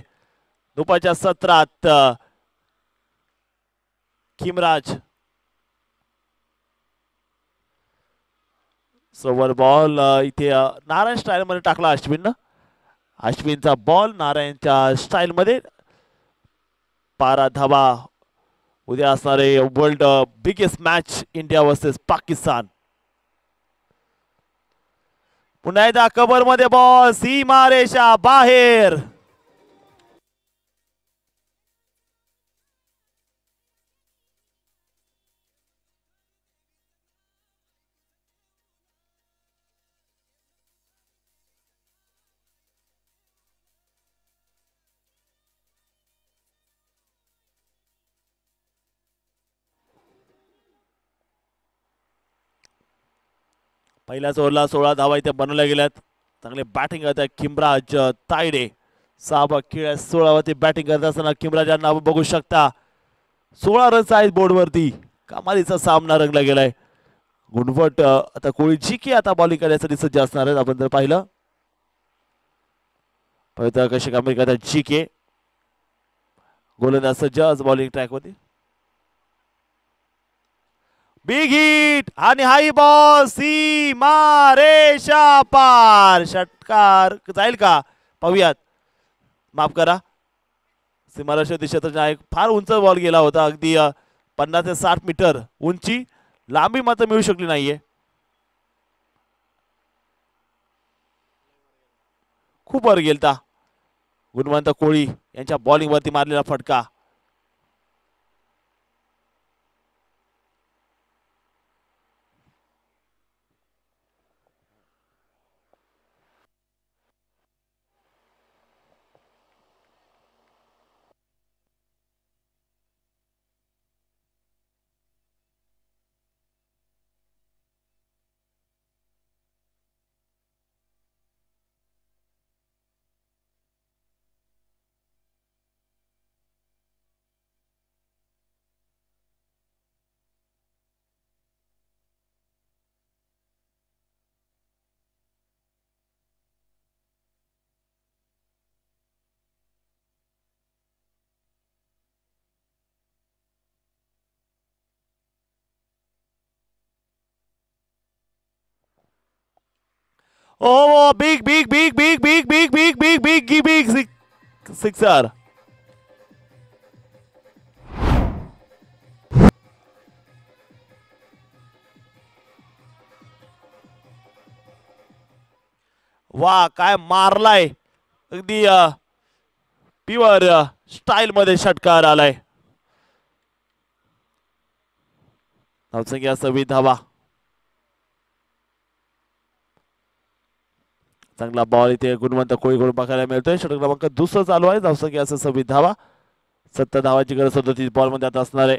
दुपारच्या सत्रात खिमराज. सोवर बॉल इथे नारायण स्टाईल मध्ये टाकला अश्विन. अश्विनचा बॉल नारायणच्या स्टाईल मध्ये. 12 धावा. उद्या असणारे world biggest match India versus Pakistan. पुन्हा एकदा कव्हर मध्ये बॉल, सीमा रेषा बाहेर. पहिल्याच ओव्हरला 16 धावा इथे बनवल्या गेल्यात. चांगले बॅटिंग करत आहे खिमराज तायडे. 6 खेळ 16 वरती बॅटिंग करत असताना खिमराज यांना आपण बघू शकता. 16 रन्स आहेत बोर्डवरती. कमालीचा सामना रंगला गेलाय. गुणवट आता कोळी जी के आता बॉलिंग करण्यासाठी सज्ज असणार आहेत. आपण जर पाहिलं कशी कामगिरी करतात जी के. गोलंदाज सज्ज आज बॉलिंग ट्रॅक होती. बिग हिट आणि हाई बॉल, सीमा रेषा पार. षटकार जाईल का पाहूयात. माफ करा, सीमारेषा दिशेत एक फार उंच बॉल गेला होता. अगदी 50 ते 60 मीटर उंची. लांबी मात्र मिळू शकली नाहीये. खूप वर गेलता. गुणवंत कोळी यांच्या बॉलिंग वरती मारलेला फटका. Oh, big, big, big, big, big, big, big, big, big, big, big sixer. वा काय मारलाय. अगदी प्युअर स्टाईल मध्ये षटकार आलाय. धावसंख्या 26 धावा. चांगला बॉल इथे गुणवंत कोळीकडून बघायला मिळतोय. षटक क्रमांक दुसरं चालू आहे. धावसंख्या असं 26 धावा. 70 धावाची गरज 37 बॉल मध्ये आता असणार आहे.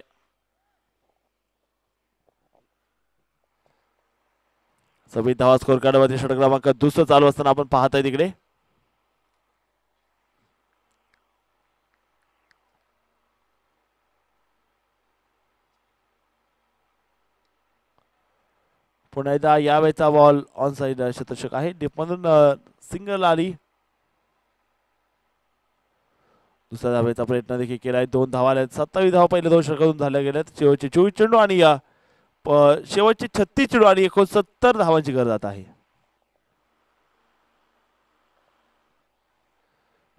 सव्वीस धावा स्कोर कार्डवरती षटक क्रमांक दुसरं चालू असताना आपण पाहताय तिकडे. पुन्हा एकदा यावेळेचा बॉल ऑन साइड शतक आहे. डीपमधून सिंगल आली. दुसऱ्या धावेचा प्रयत्न देखील केलाय. 2 धावा आल्या. 27 धावा पहिले 2 षटकातून झाल्या गेल्यात. शेवटचे 24 चेंडू आणि या शेवटचे 36 चेंडू आणि 69 धावांची गरज आता आहे.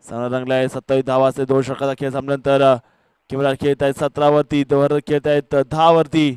चांगला रंगला आहे. 27 धावा असते 2 षटकाचा खेळ संपल्यानंतर किमरार खेळत आहेत 17 वरती. वर खेळत आहेत 10 वरती.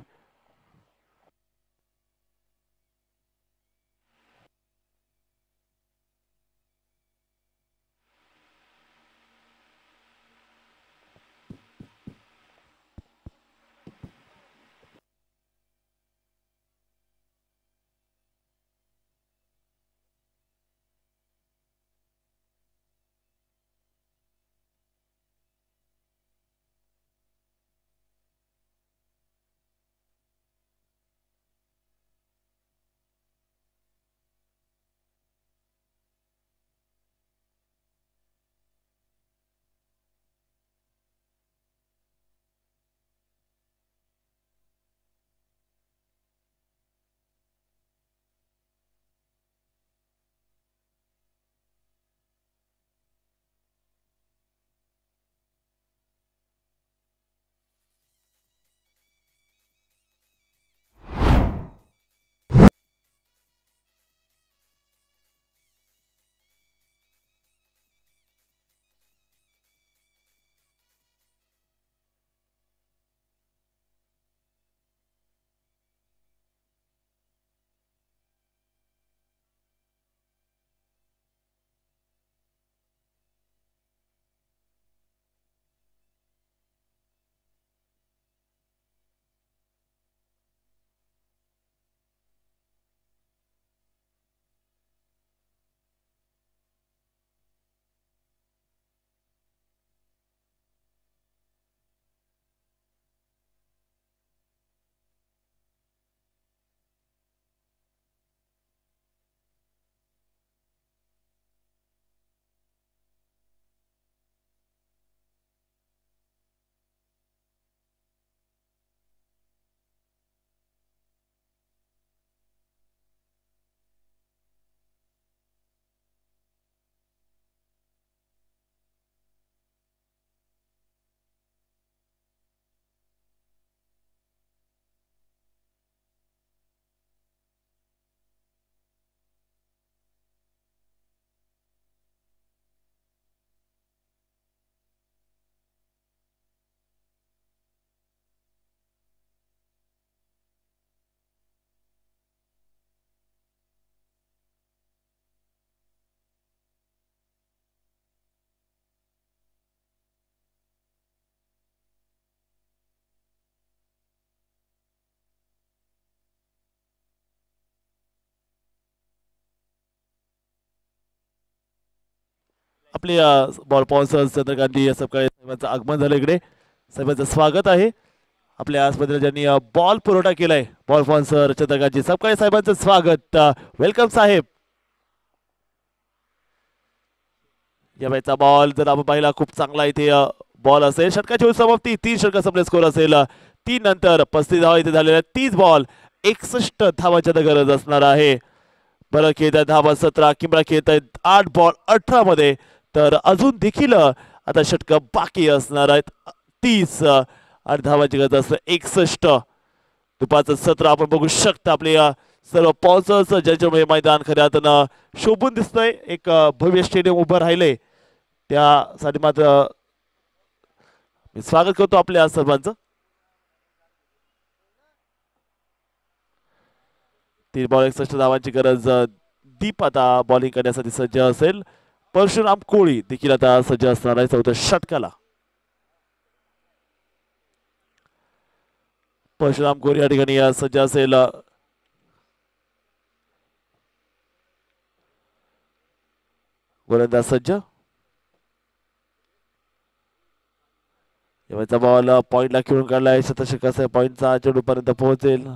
आपले बॉल स्पॉन्सर चंद्रकांती सपकाळे साहेबांचं आगमन झालं इकडे. साहेबांचं स्वागत आहे. आपल्या आसपासला ज्यांनी बॉल पुरवठा केलाय बॉल स्पॉन्सर चंद्रकांती सपकाळे साहेबांचं स्वागत. वेलकम साहेब. या वेळचा बॉल जर आपण पाहिला खूप चांगला इथे बॉल असेल. षटकाची समाप्ती 3 षटक संपले स्कोर असेल 3 नंतर 35 धावा इथे झालेल्या. 30 बॉल 61 धावांच्या गरज असणार आहे. बरं खेळत आहेत धावा 17. किमरा खेळत आहेत 8 बॉल 18 मध्ये. तर अजून देखील आता षटक बाकी असणार आहेत 30 आणि धावांची गरज असते 61. दुपारचं सत्र आपण बघू शकता. आपले सर्व स्पॉन्सर्स ज्याच्यामुळे मैदान खऱ्या अर्थानं शोभून दिसतंय. एक भव्य स्टेडियम उभं राहिलंय त्यासाठी मात्र मी स्वागत करतो आपल्या सर्वांचं. 3 बॉल 61 धावांची गरज. दीप आता बॉलिंग करण्यासाठी सज्ज असेल. परशुराम कोळी देखील आता सज्ज असणार आहे 4थ्या षटकाला. परशुराम कोळी या ठिकाणी सज्ज असेल. गोलंदाज सज्ज. यावेळचा बॉल पॉइंटला खेळून काढलाय. शतषकाचा पॉइंटचा चेंडू पर्यंत पोहोचेल.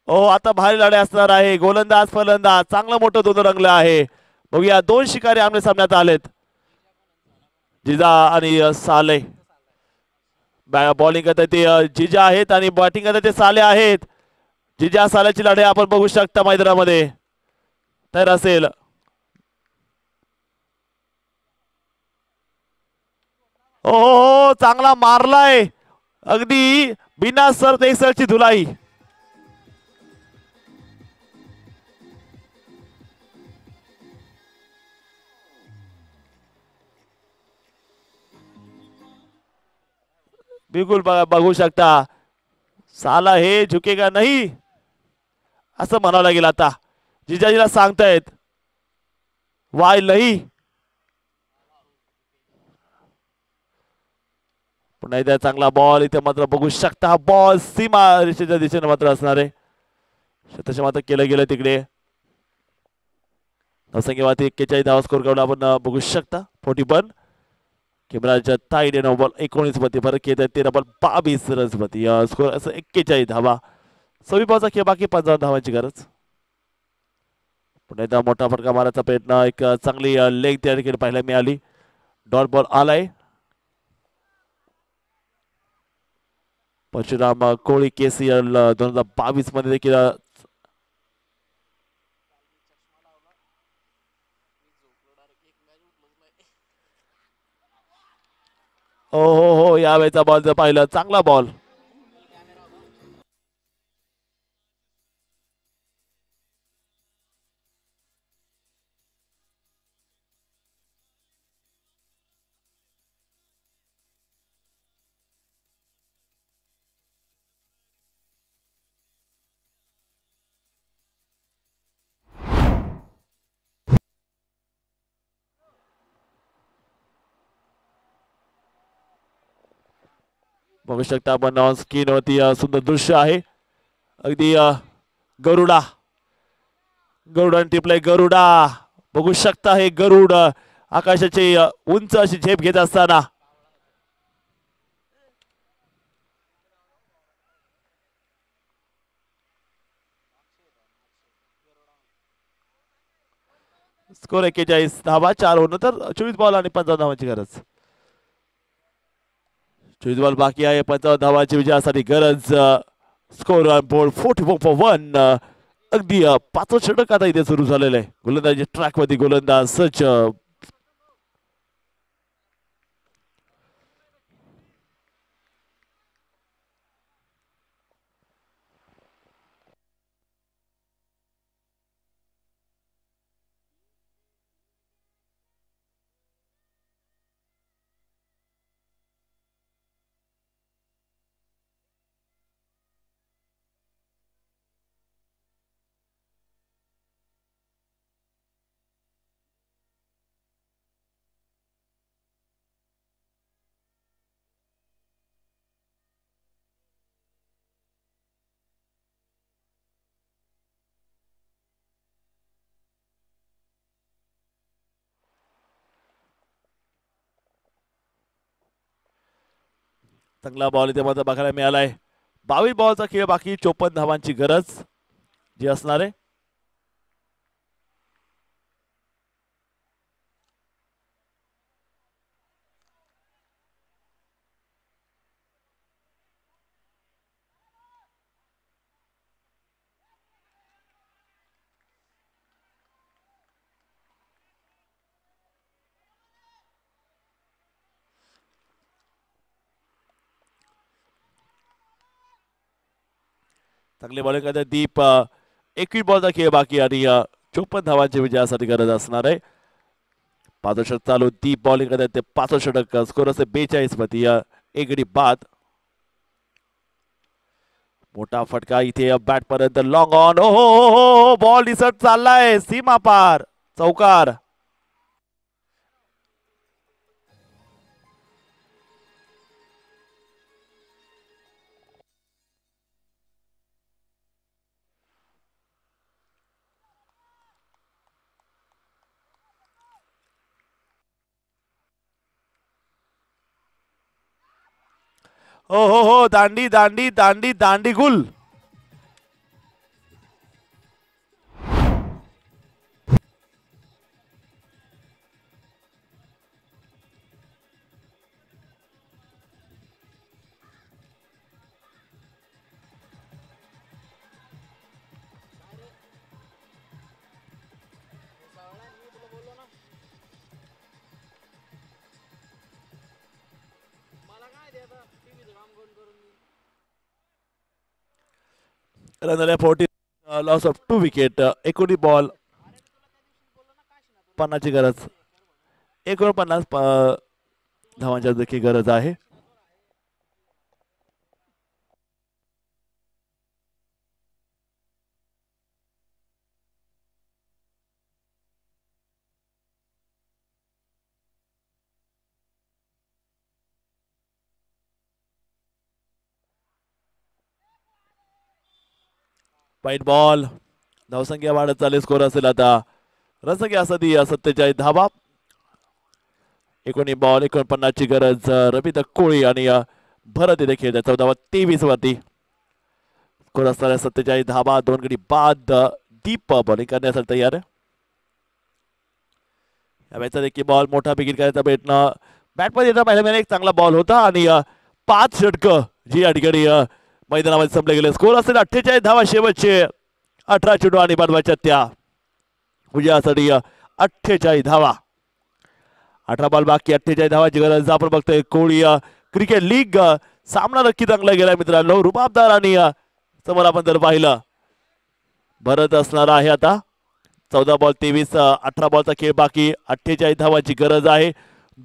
हो आता भारी लढाई असणार आहे. गोलंदाज फलंदाज चांगलं मोठं दोन रंगलं आहे. बघूया दोन शिकारी आमने सामन्यात आलेत. जिजा आणि साले. बॉलिंग करता ते जिजा आहेत आणि बॅटिंग करता ते साले आहेत. जिजा सालेची लढाई आपण बघू शकता मैदानामध्ये तयार असेल. हो चांगला मारलाय अगदी बिना सर एकसरची धुलाई. बिलकुल बघू शकता. साला हे झुकेगा नाही असं म्हणावं लागेल आता. जिजाजीला सांगतायत वाय नाही. पुन्हा एकदा चांगला बॉल इथे मात्र बघू शकता. बॉल सीमा रेषेच्या दिशेने मात्र असणार आहे. शतश मात्र केलं गेलं तिकडे. नवसंख्येवरती 41 धावा स्कोर करून आपण बघू शकता. 41 किमराजच्या ताईने 9 बॉल 19 मध्ये फरक येत आहे. 13 बॉल 22 रन्स मध्ये स्कोर असं 41 धावा. 26 बॉलचा खेळ बाकी 15 धावांची गरज. पुन्हा एकदा मोठा फटका मारायचा प्रयत्न. एक चांगली लेग त्या ठिकाणी पाहायला मिळाली. डॉट बॉल आलाय. परशुराम कोळी KCL 2022 मध्ये देखील हो यावेळेचा बॉल जर पाहिलं चांगला बॉल. बघू शकता आपण ऑन स्क्रीन वरती सुंदर दृश्य आहे. अगदी गरुडा टिपलाय गरुडा. बघू शकता हे गरुड आकाशाची उंच अशी झेप घेत असताना. स्कोर 41 धावा 4 होणं तर 24 बॉल आणि 15 धावांची गरज. 24 बॉल बाकी आहे. 15 धावांची विजयासाठी गरज. Score on board 44 for 1. अगदी 5 षटक आता इथे सुरू झालेलं आहे. गोलंदाजी ट्रॅक मध्ये गोलंदाज सज्ज. चांगला बॉल इथे मात्र बघायला मिळालाय. 22 बॉलचा खेळ बाकी 54 धावांची गरज जी असणार आहे. चांगले बॉलिंग करतात दीप. 21 बॉलचा खेळ बाकी आणि 54 धावांची विजयासाठी गरज असणार आहे. 5 षटक चालू. दीप बॉलिंग करतात ते 5 षटक. स्कोर असे 42 मध्ये 1 गडी बाद. मोठा फटका इथे बॅट पर्यंत लॉंग ऑन. हो हो हो हो, बॉल दिसत चाललाय सीमा पार, चौकार. हो हो हो, दांडी दांडी दांडी दांडी गुल. रन झाले 40, लॉस ऑफ 2 विकेट. 19 बॉल, 50ची गरज, 49 धावांच्या देखील गरज आहे. वाईट बॉल, धावसंख्या वाढत चालली. स्कोर असेल आता रनसंख्या असती 47 धावा. 19 बॉल, 49ची गरज. रवींद्र कोळी आणि भरत इथे खेळतात 14-23 वरती. स्कोर असणाऱ्या 47 धावा, 2 गडी बाद. दीप बॉलिंग करण्यासाठी तयार. यावेळेचा देखील बॉल मोठा बिगिट करायचा प्रयत्न. बॅटमध्ये येता पहिल्या एक चांगला बॉल होता आणि 5 षटकं जी या ठिकाणी मैदानामध्ये संपले गेले. स्कोर असेल 48 धावा, शेवटचे 18 चेंडू आणि बनवायच्या त्या विजयासाठी 48 धावा. 18 बॉल बाकी, 48 धावाची गरज. आपण बघतोय कोळी क्रिकेट लीग सामना नक्की चांगला गेलाय मित्रांनो, रुबाबदार. आणि समोर आपण जर पाहिलं भरत असणार आहे आता. 14 बॉल 23, 18 बॉलचा खेळ बाकी, 48 धावाची गरज आहे.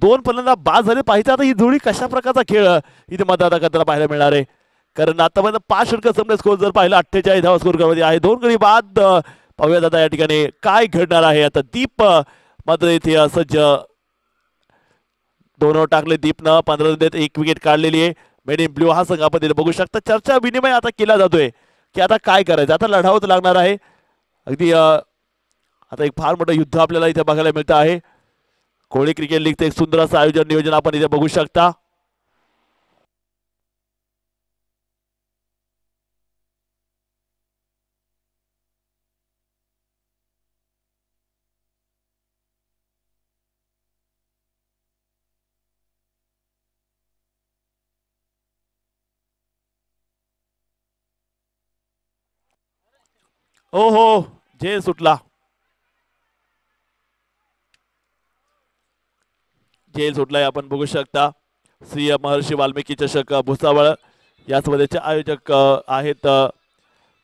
2 फलंदाज बाद झाले पाहिजे. आता ही जोडी कशा प्रकारचा खेळ इथे मतदार करताना पाहायला मिळणार आहे, कारण आतापर्यंत 5 षटकं संपले. स्कोर जर पाहिलं 48 धावा स्कोर करण्यामध्ये आहे. 2 गडी बाद. पाहूयात आता या ठिकाणी काय घडणार आहे. आता दीप मात्र इथे सज्ज, 2 ओव्हर टाकले दीपनं, 15 रन 1 विकेट काढलेली आहे. मेड इन ब्ल्यू हा संघ आपण तिथे बघू शकता. चर्चा विनिमय आता केला जातोय की आता काय करायचं. आता लढावंच लागणार आहे अगदी. आता एक फार मोठं युद्ध आपल्याला इथे बघायला मिळतं आहे. कोळी क्रिकेट लीगचं एक सुंदर असं आयोजन नियोजन आपण इथे बघू शकता. हो हो, झेल सुटला, झेल सुटलाय. आपण बघू शकता श्री महर्षी वाल्मिकी चषक भुसावळ या स्पर्धेचे आयोजक आहेत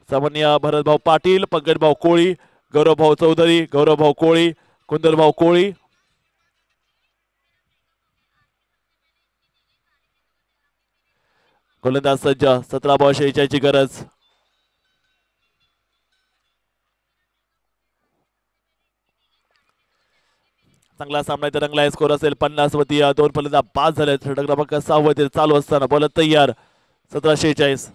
सामान्य भरतभाऊ पाटील, पंकजभाऊ कोळी, गौरवभाऊ चौधरी, गौरवभाऊ कोळी, कुंदलभाऊ कोळी. गोलंदाज सज्ज, 17 बॉल 46 ची गरज. चांगला सामना इथे रंगला. स्कोर असेल 50 वरती. 2 फलंदाज बाद झाले. षटक क्रमांक 6 वरती चालू असताना बॉल तयार. 17-46.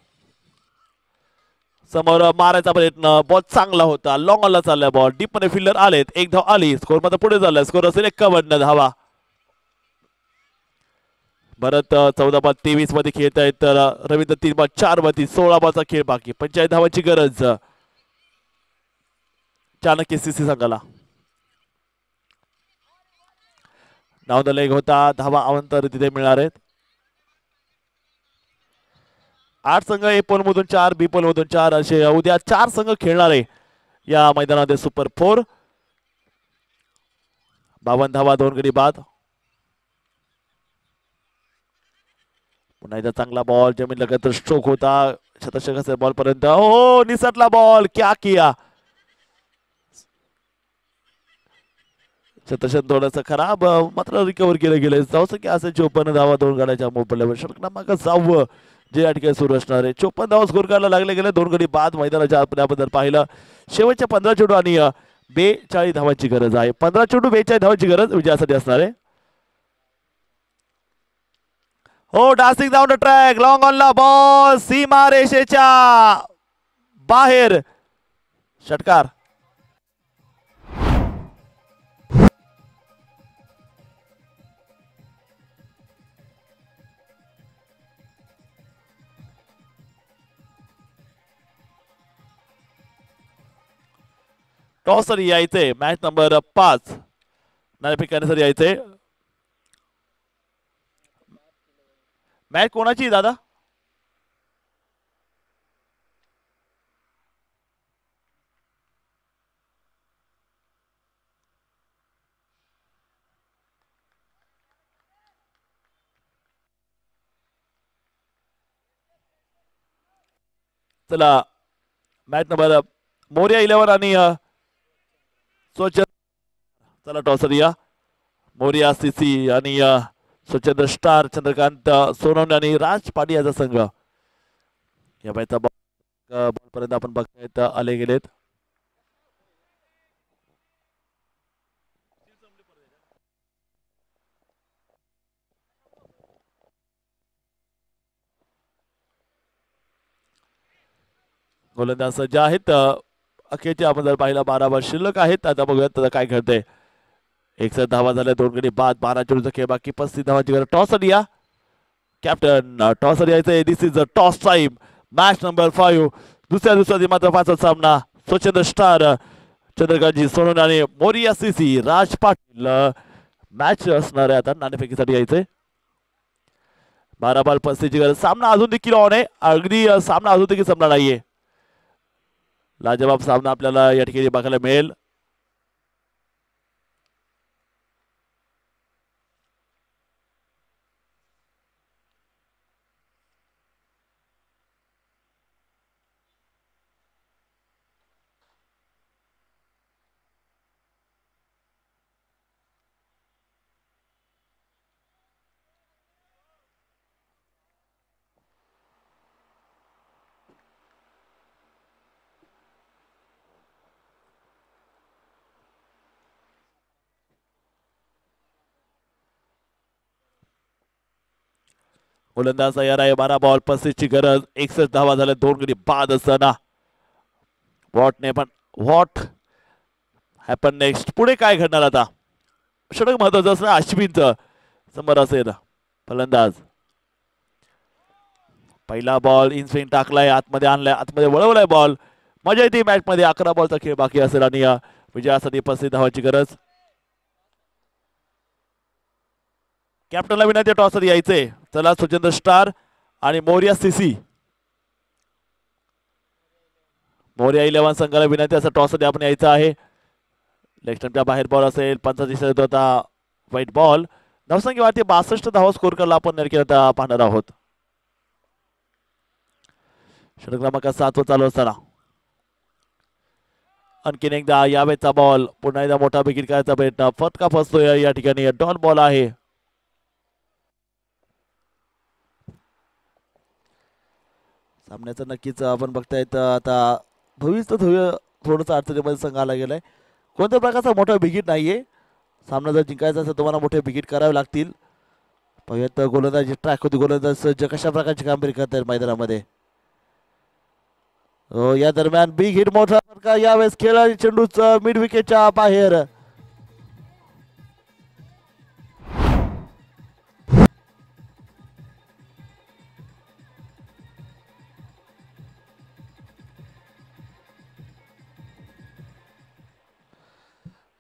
समोर मारायचा प्रयत्न, बॉल चांगला होता, लॉंग ऑनला चाललाय बॉल, डीप मध्ये फिल्डर आलेत. 1 धाव आली. स्कोर मध्ये पुढे झालाय. स्कोर असेल 51 धावा. भरत 14 बॉल 23 मध्ये खेळत आहेत, तर रवींद्र 3 बॉल 4 वरती. 16 बॉलचा खेळ बाकी, 45 धावांची गरज चाणक्य सीसी संघाला. नाव लेग होता, धावा अवंतर तिथे मिळणार आहेत. 8 संघ ए पोल मधून 4, बी पोल मधून 4 असे उद्या 4 संघ खेळणार आहे या मैदानामध्ये. सुपर 4. 52 धावा, 2 गडी बाद. पुन्हा एकदा चांगला बॉल, जमीन लगत स्ट्रोक होता. शतक असेल बॉल पर्यंत. हो, निसटला बॉल, क्या किया. शतक थोडंसं खराब, मात्र रिकव्हर केलं गेलं. जाऊ की असं 54 धावा 2 गाड्याच्या मोबाईलवर. षटक क्रमांक 6 जे या ठिकाणी सुरू असणार आहे. 54 धावा स्कोर करायला लागले गेले. 2 गडी बाद मैदानाच्या आतमध्ये आपण पाहिलं. शेवटच्या 15 चेंडू आणि 42 धावांची गरज आहे. 15 चेंडू 42 धावांची गरज विजयासाठी असणार आहे. हो, dancing down the track, long on ला बॉल, सीमा रेषेच्या बाहेर, षटकार. टॉसर यायचे. मॅच नंबर 5 नाणेफेक करण्यासाठी यायचे. मॅच कोणाची दादा? चला, मॅच नंबर मोर्या 11 आणि चला टॉसर या. मोर्या सीसी आणि स्वच्छंद्र स्टार, चंद्रकांत सोनवणे आणि राज पाटी याचा संघ. या मॅचचा बॉल पर्यंत आपण बघतायत आले गेलेत. गोलंदाज सज्ज आहेत. अखेरचे आपण जर पाहिला 12 बॉल शिल्लक आहेत. आता बघूयात काय घडतंय. 61 धावा झाल्या. 2 गडी बाद, 12 चेंडूचा खेळ बाकी. 35 धावांची गरज. टॉसर या. कॅप्टन टॉसर यायचंय. This is the toss time. Match number 5. दुसऱ्या मात्र 5 सामना. स्वच्छंद्र स्टार, चंद्रकांतजी सोनवणे आणि मोरिया सीसी, राज पाटील. मॅच असणार आहे आता. नाणेफेकीसाठी यायचंय. 12 बॉल 35 ची गरज. सामना अजून देखील ऑन आहे. अगदी सामना अजून देखील संपला नाहीये. लाजवाब सामना आपल्याला या ठिकाणी बघायला मिळेल. गोलंदाज तयार आहे. 12 बॉल 35 ची गरज. 61 धावा झाल्या. 2 गडी बाद असताना व्हॉट हॅपन नेक्स्ट. पुढे काय घडणार आता? षटक महत्वाचं असणार. अश्विनचं समोर असेल फलंदाज. पहिला बॉल इन स्विंग टाकलाय, आतमध्ये आणलाय, आतमध्ये वळवलाय बॉल. मजा येते मॅच मध्ये. 11 बॉलचा खेळ बाकी असेल आणि विजयासाठी 35 धावांची गरज. कॅप्टनला विनंती टॉसर यायचे. चला, स्वच्छंद्र स्टार आणि मोर्या सीसी. मोर्या 11 संघाला विनंती असं टॉसर आपण यायचं आहे. लेग स्टंपच्या बाहेर बॉल असेल. 35 होता वाईट बॉल. धावसंख्येवरती 62 धावा स्कोर करला आपण आता पाहणार आहोत. षटक क्रमांक 7 वर चालू असताना आणखीन एकदा यावेचा बॉल. पुन्हा एकदा मोठा विकेट करायचा प्रयत्न. फटका फसतोय या ठिकाणी. डॉट बॉल आहे. सामन्याचं नक्कीच आपण बघतायत आता भविष्य थोडंसं अडचणीमध्ये संघ आला गेलाय. कोणत्या प्रकारचा मोठा विकेट नाहीये. सामना जर जिंकायचा असेल तुम्हाला मोठे विकेट करावे लागतील. पाहूयात गोलंदाज ट्रॅक होती. गोलंदाज कशा प्रकारची कामगिरी करतायत मैदानामध्ये. या दरम्यान बिग हिट मोठा फटका. यावेळेस खेळाडू चेंडूच मिड विकेटच्या बाहेर.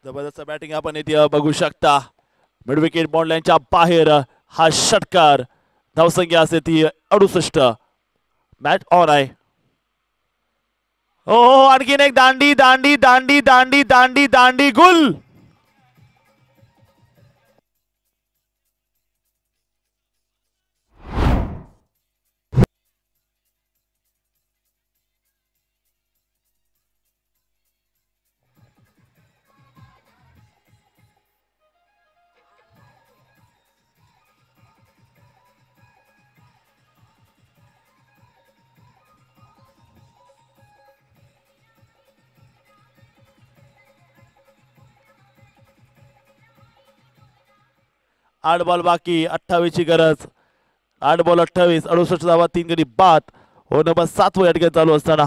जबरदस्त बॅटिंग आपण इथे बघू शकता. मिड विकेट बॉन्ड लाईनच्या बाहेर हा षटकार. धावसंख्या असते ती 68. मॅच ऑन आहे. हो हो, आणखीन एक दांडी दांडी दांडी दांडी दांडी दांडी गुल. 8 बॉल बाकी, 28 ची गरज. 8 बॉल 28, 68 धावा, 3 गडी बाद. हो नंबर 7 या ठिकाणी चालू असताना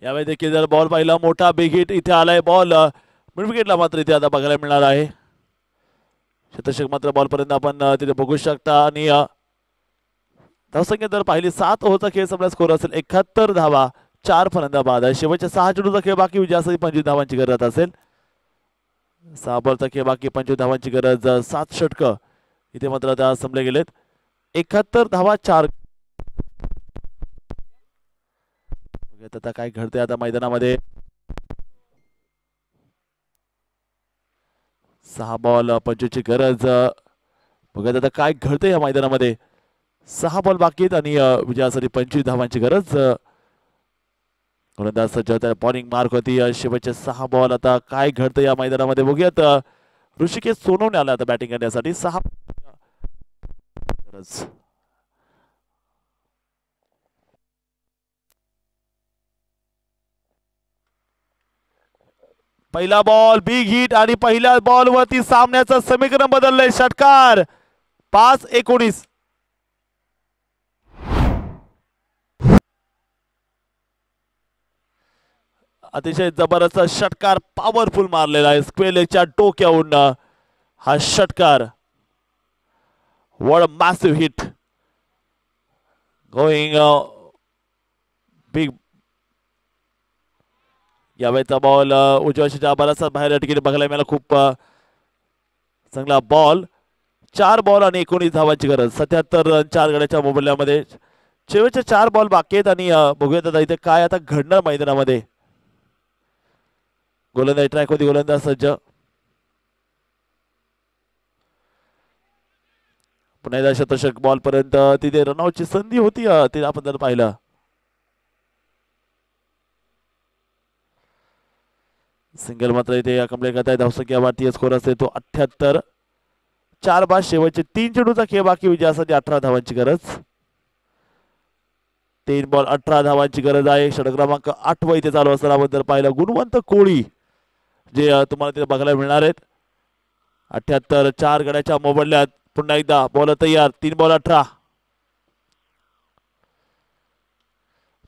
यावेळी देखील जर बॉल पाहिला मोठा बिग हिट इथे आलाय. बॉल मिड विकेटला मात्र इथे आता बघायला मिळणार आहे. शतशक मात्र बॉल पर्यंत आपण तिथे बघू शकता. आणि धावसंख्या जर पाहिली 7 ओव्हरचा खेळ संपला स्कोर असेल 71 धावा, 4 फलंदाज बाद आहे. शेवटच्या 6 चेंडूचा खेळ बाकी विजयासाठी 25 धावांची गरज असेल. 6 बॉलचा खेळ बाकी 25 धावांची गरज. 7 षटक इथे मात्र आता संपले गेलेत. 71 धावा 4. आता काय घडतंय आता मैदानामध्ये. 6 बॉल 25 ची गरज. बघा आता काय घडतंय या मैदानामध्ये. 6 बॉल बाकी आहेत आणि विजयासाठी 25 धावांची गरज. गोलंदाज सज्ज होता. बॉलिंग मार्क होती. शेवटचे 6 बॉल. आता काय घडतंय या मैदानामध्ये बघूयात. ऋषिकेश सोनवणे आला आता बॅटिंग करण्यासाठी. 6 गरज. पहिला बॉल बिग हिट आणि पहिल्या बॉल वरती सामन्याचं समीकरण बदललंय. षटकार 5-19. अतिशय जबरदस्त षटकार पॉवरफुल मारलेला आहे. स्क्वेलेच्या डोक्यावरून हा षटकार. What a massive hit going big. यावेळेचा बॉल उजव्या बराचसा बाहेर या ठिकाणी बघायला मिळाला. खूप चांगला बॉल. 4 बॉल आणि 19 धावांची गरज. 77 रन 4 गड्याच्या मोबदल्यामध्ये. शेवटचे 4 बॉल बाकी आहेत आणि बघूयात आता इथे काय आता घडणार मैदानामध्ये. गोलंदाज ट्रॅक होती. गोलंदाज सज्ज. पुन्हा एकदा शतशक बॉल पर्यंत तिथे रनआउटची संधी होती. ते आपण जर पाहिलं सिंगल मात्र इथे कंप्लीट करताय. धावसंख्या भारतीय स्कोर असते तो 78. 4 बाद. शेवटचे 3 चेंडूचा खेळ बाकी विजयासाठी 18 धावांची गरज. 3 बॉल 18 धावांची गरज आहे. षटक क्रमांक 8 इथे चालू असताना आपण जर पाहिलं गुणवंत कोळी जे तुम्हाला तिथे बघायला मिळणार आहेत. 78 4 गड्याच्या मोबदल्यात पुन्हा एकदा बॉल तयार 3 बॉल 18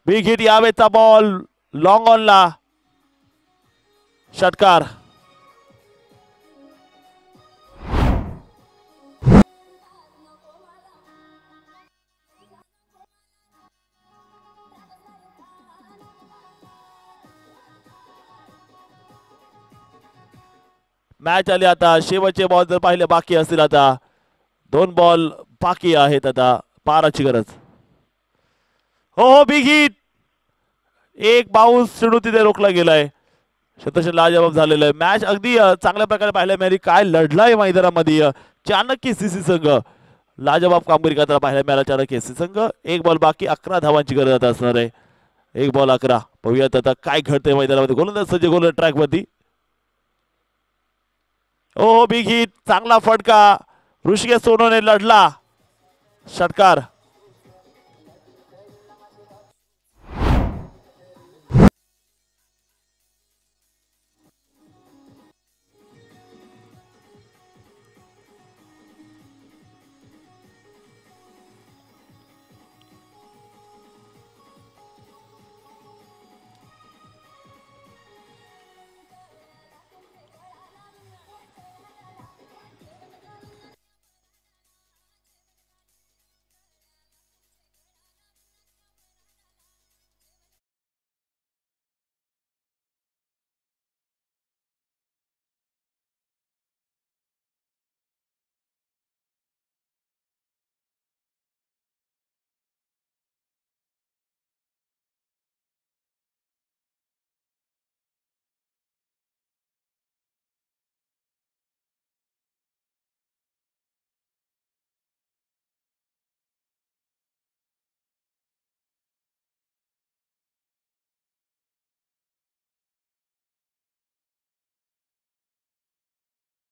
बिग हिट यावेळेचा बॉल लॉंग ऑनला षटकार मॅच आली आता शेवटचे बॉल जर पाहिले बाकी असतील आता 2 बॉल बाकी आहेत आता पाराची गरज हो बिग हिट एक बाउन्स चेंडू तिथे रोखला गेलाय शतश लाजवाब झालेलं आहे मॅच अगदी चांगल्या प्रकारे पाहायला मिळाली काय लढलाय मैदानामध्ये चाणक्य सीसी संघ लाजवाब कामगिरी करताना पाहायला मिळाला चाणक्य सीसी संघ 1 बॉल बाकी 11 धावांची गरज आता असणार आहे 1 बॉल 11 पाहूयात आता काय घडतंय मैदानामध्ये गोलंदाज सज्ज गोल ट्रॅक वरती ओ बिग हिट चांगला फटका ऋषिकेश सोनोने लढला षटकार